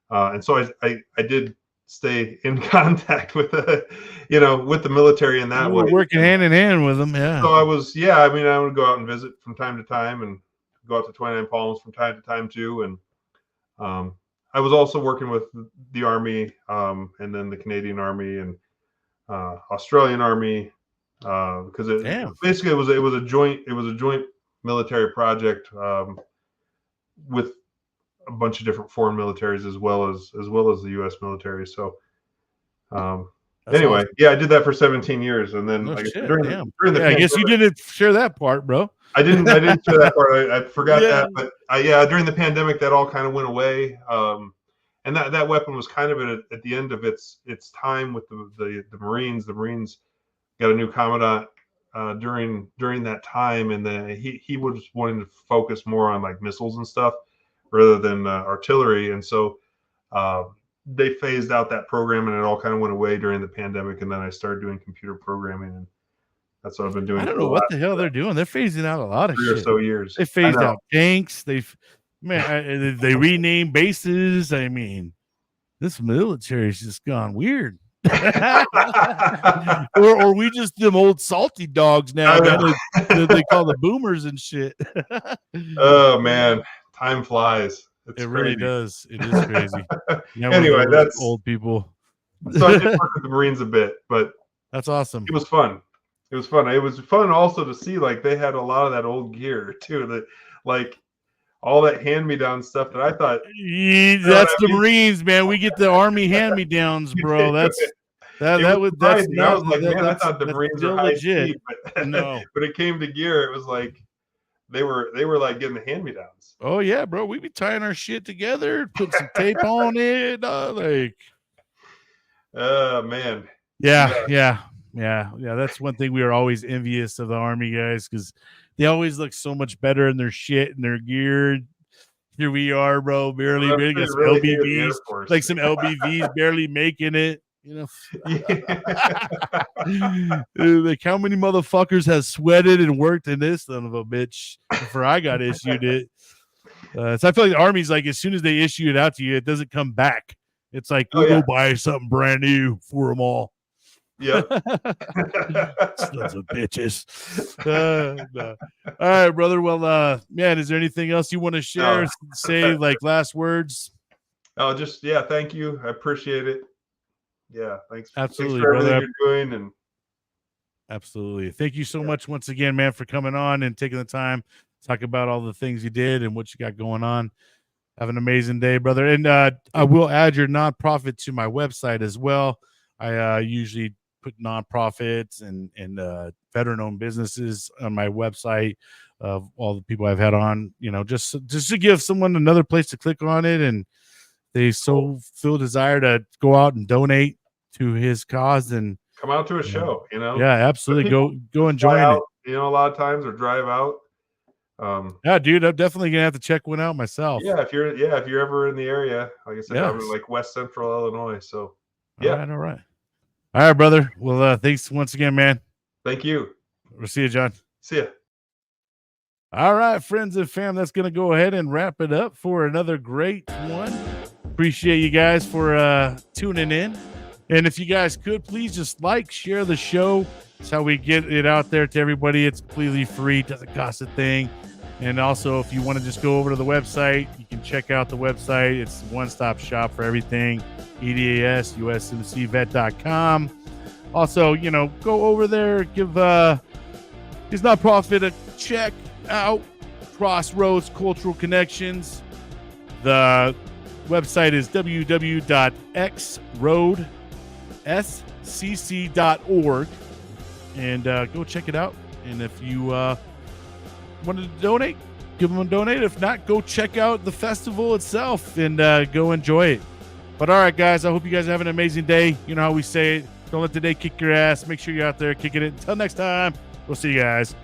and so I did stay in contact with the with the military in that You way. were working hand in hand with them, yeah. So I was, yeah, I mean, I would go out and visit from time to time and go out to 29 Palms from time to time too. And I was also working with the Army, and then the Canadian Army and Australian Army, because basically it was a joint military project with a bunch of different foreign militaries as well as the U.S. military. So anyway, awesome. yeah, I did that for 17 years, and then No like shit, during the I pandemic, guess you didn't share that part, bro. I didn't share that part. I forgot Yeah. that, but yeah, during the pandemic, that all kind of went away. And that weapon was kind of at the end of its time with the Marines. The Marines got a new commandant during that time, and then he was wanting to focus more on like missiles and stuff rather than artillery, and so they phased out that program, and it all kind of went away during the pandemic. And then I started doing computer programming, and that's what I've been doing I for don't the know what last the hell they're doing. They're phasing out a lot of 3 or shit. so years. They phased out tanks. They renamed bases. I mean, this military's just gone weird. or we just them old salty dogs now, man. They call the boomers and shit. Oh man, time flies. It's really crazy. does. It is crazy. Yeah, Anyway, we're those old people. So I did work with the Marines a bit, but that's awesome. It was fun. It was fun. It was fun also to see like they had a lot of that old gear too. That like all that hand-me-down stuff that I thought. That's the Marines, man. We get the Army hand-me-downs, bro. That's not. I was like, man, I thought the Marines were high legit. speed, but no. When it came to gear, it was like they were like getting the hand-me-downs. Oh yeah, bro. We be tying our shit together, put some tape on it, like. Oh man. Yeah. That's one thing we are always envious of the Army guys because they always look so much better in their shit and their gear. Here we are, bro, barely making some LBVs, like some LBVs, barely making it. Like how many motherfuckers has sweated and worked in this son of a bitch before I got issued it? So I feel like the Army's like as soon as they issue it out to you, it doesn't come back. It's like we'll go buy something brand new for them all. Yep. Sons of bitches. No. All right, brother. Well, man, is there anything else you want to share? Say like last words? Oh, just thank you. I appreciate it. Yeah, thanks. Absolutely, thanks for everything brother. you're doing. And absolutely. Thank you so much once again, man, for coming on and taking the time to talk about all the things you did and what you got going on. Have an amazing day, brother. And I will add your nonprofit to my website as well. I usually put nonprofits and veteran-owned businesses on my website of all the people I've had on, just to give someone another place to click on it. And they feel desire to go out and donate to his cause and come out to a show, Yeah, absolutely. Go and join out, it. a lot of times or drive out. Yeah, dude, I'm definitely gonna have to check one out myself. Yeah, if you're ever in the area, like I said, I'm in Yes. like West Central Illinois. So All yeah, right, all right. All right, brother. Well, thanks once again, man. thank you. We'll see you, John. See ya. All right, friends and fam, that's going to go ahead and wrap it up for another great one. Appreciate you guys for tuning in. And if you guys could, please just like, share the show. It's how we get it out there to everybody. It's completely free. Doesn't cost a thing. And also, if you want to just go over to the website, you can check out the website. It's a one-stop shop for everything. EDAS, USMCvet.com. Also, go over there, give his nonprofit a check out. Crossroads Cultural Connections. The website is www.xroadscc.org. And go check it out. And if you wanted to donate, give them a donate. If not, go check out the festival itself and go enjoy it. But all right, guys, I hope you guys have an amazing day. You know how we say it. Don't let the day kick your ass. Make sure you're out there kicking it. Until next time, we'll see you guys.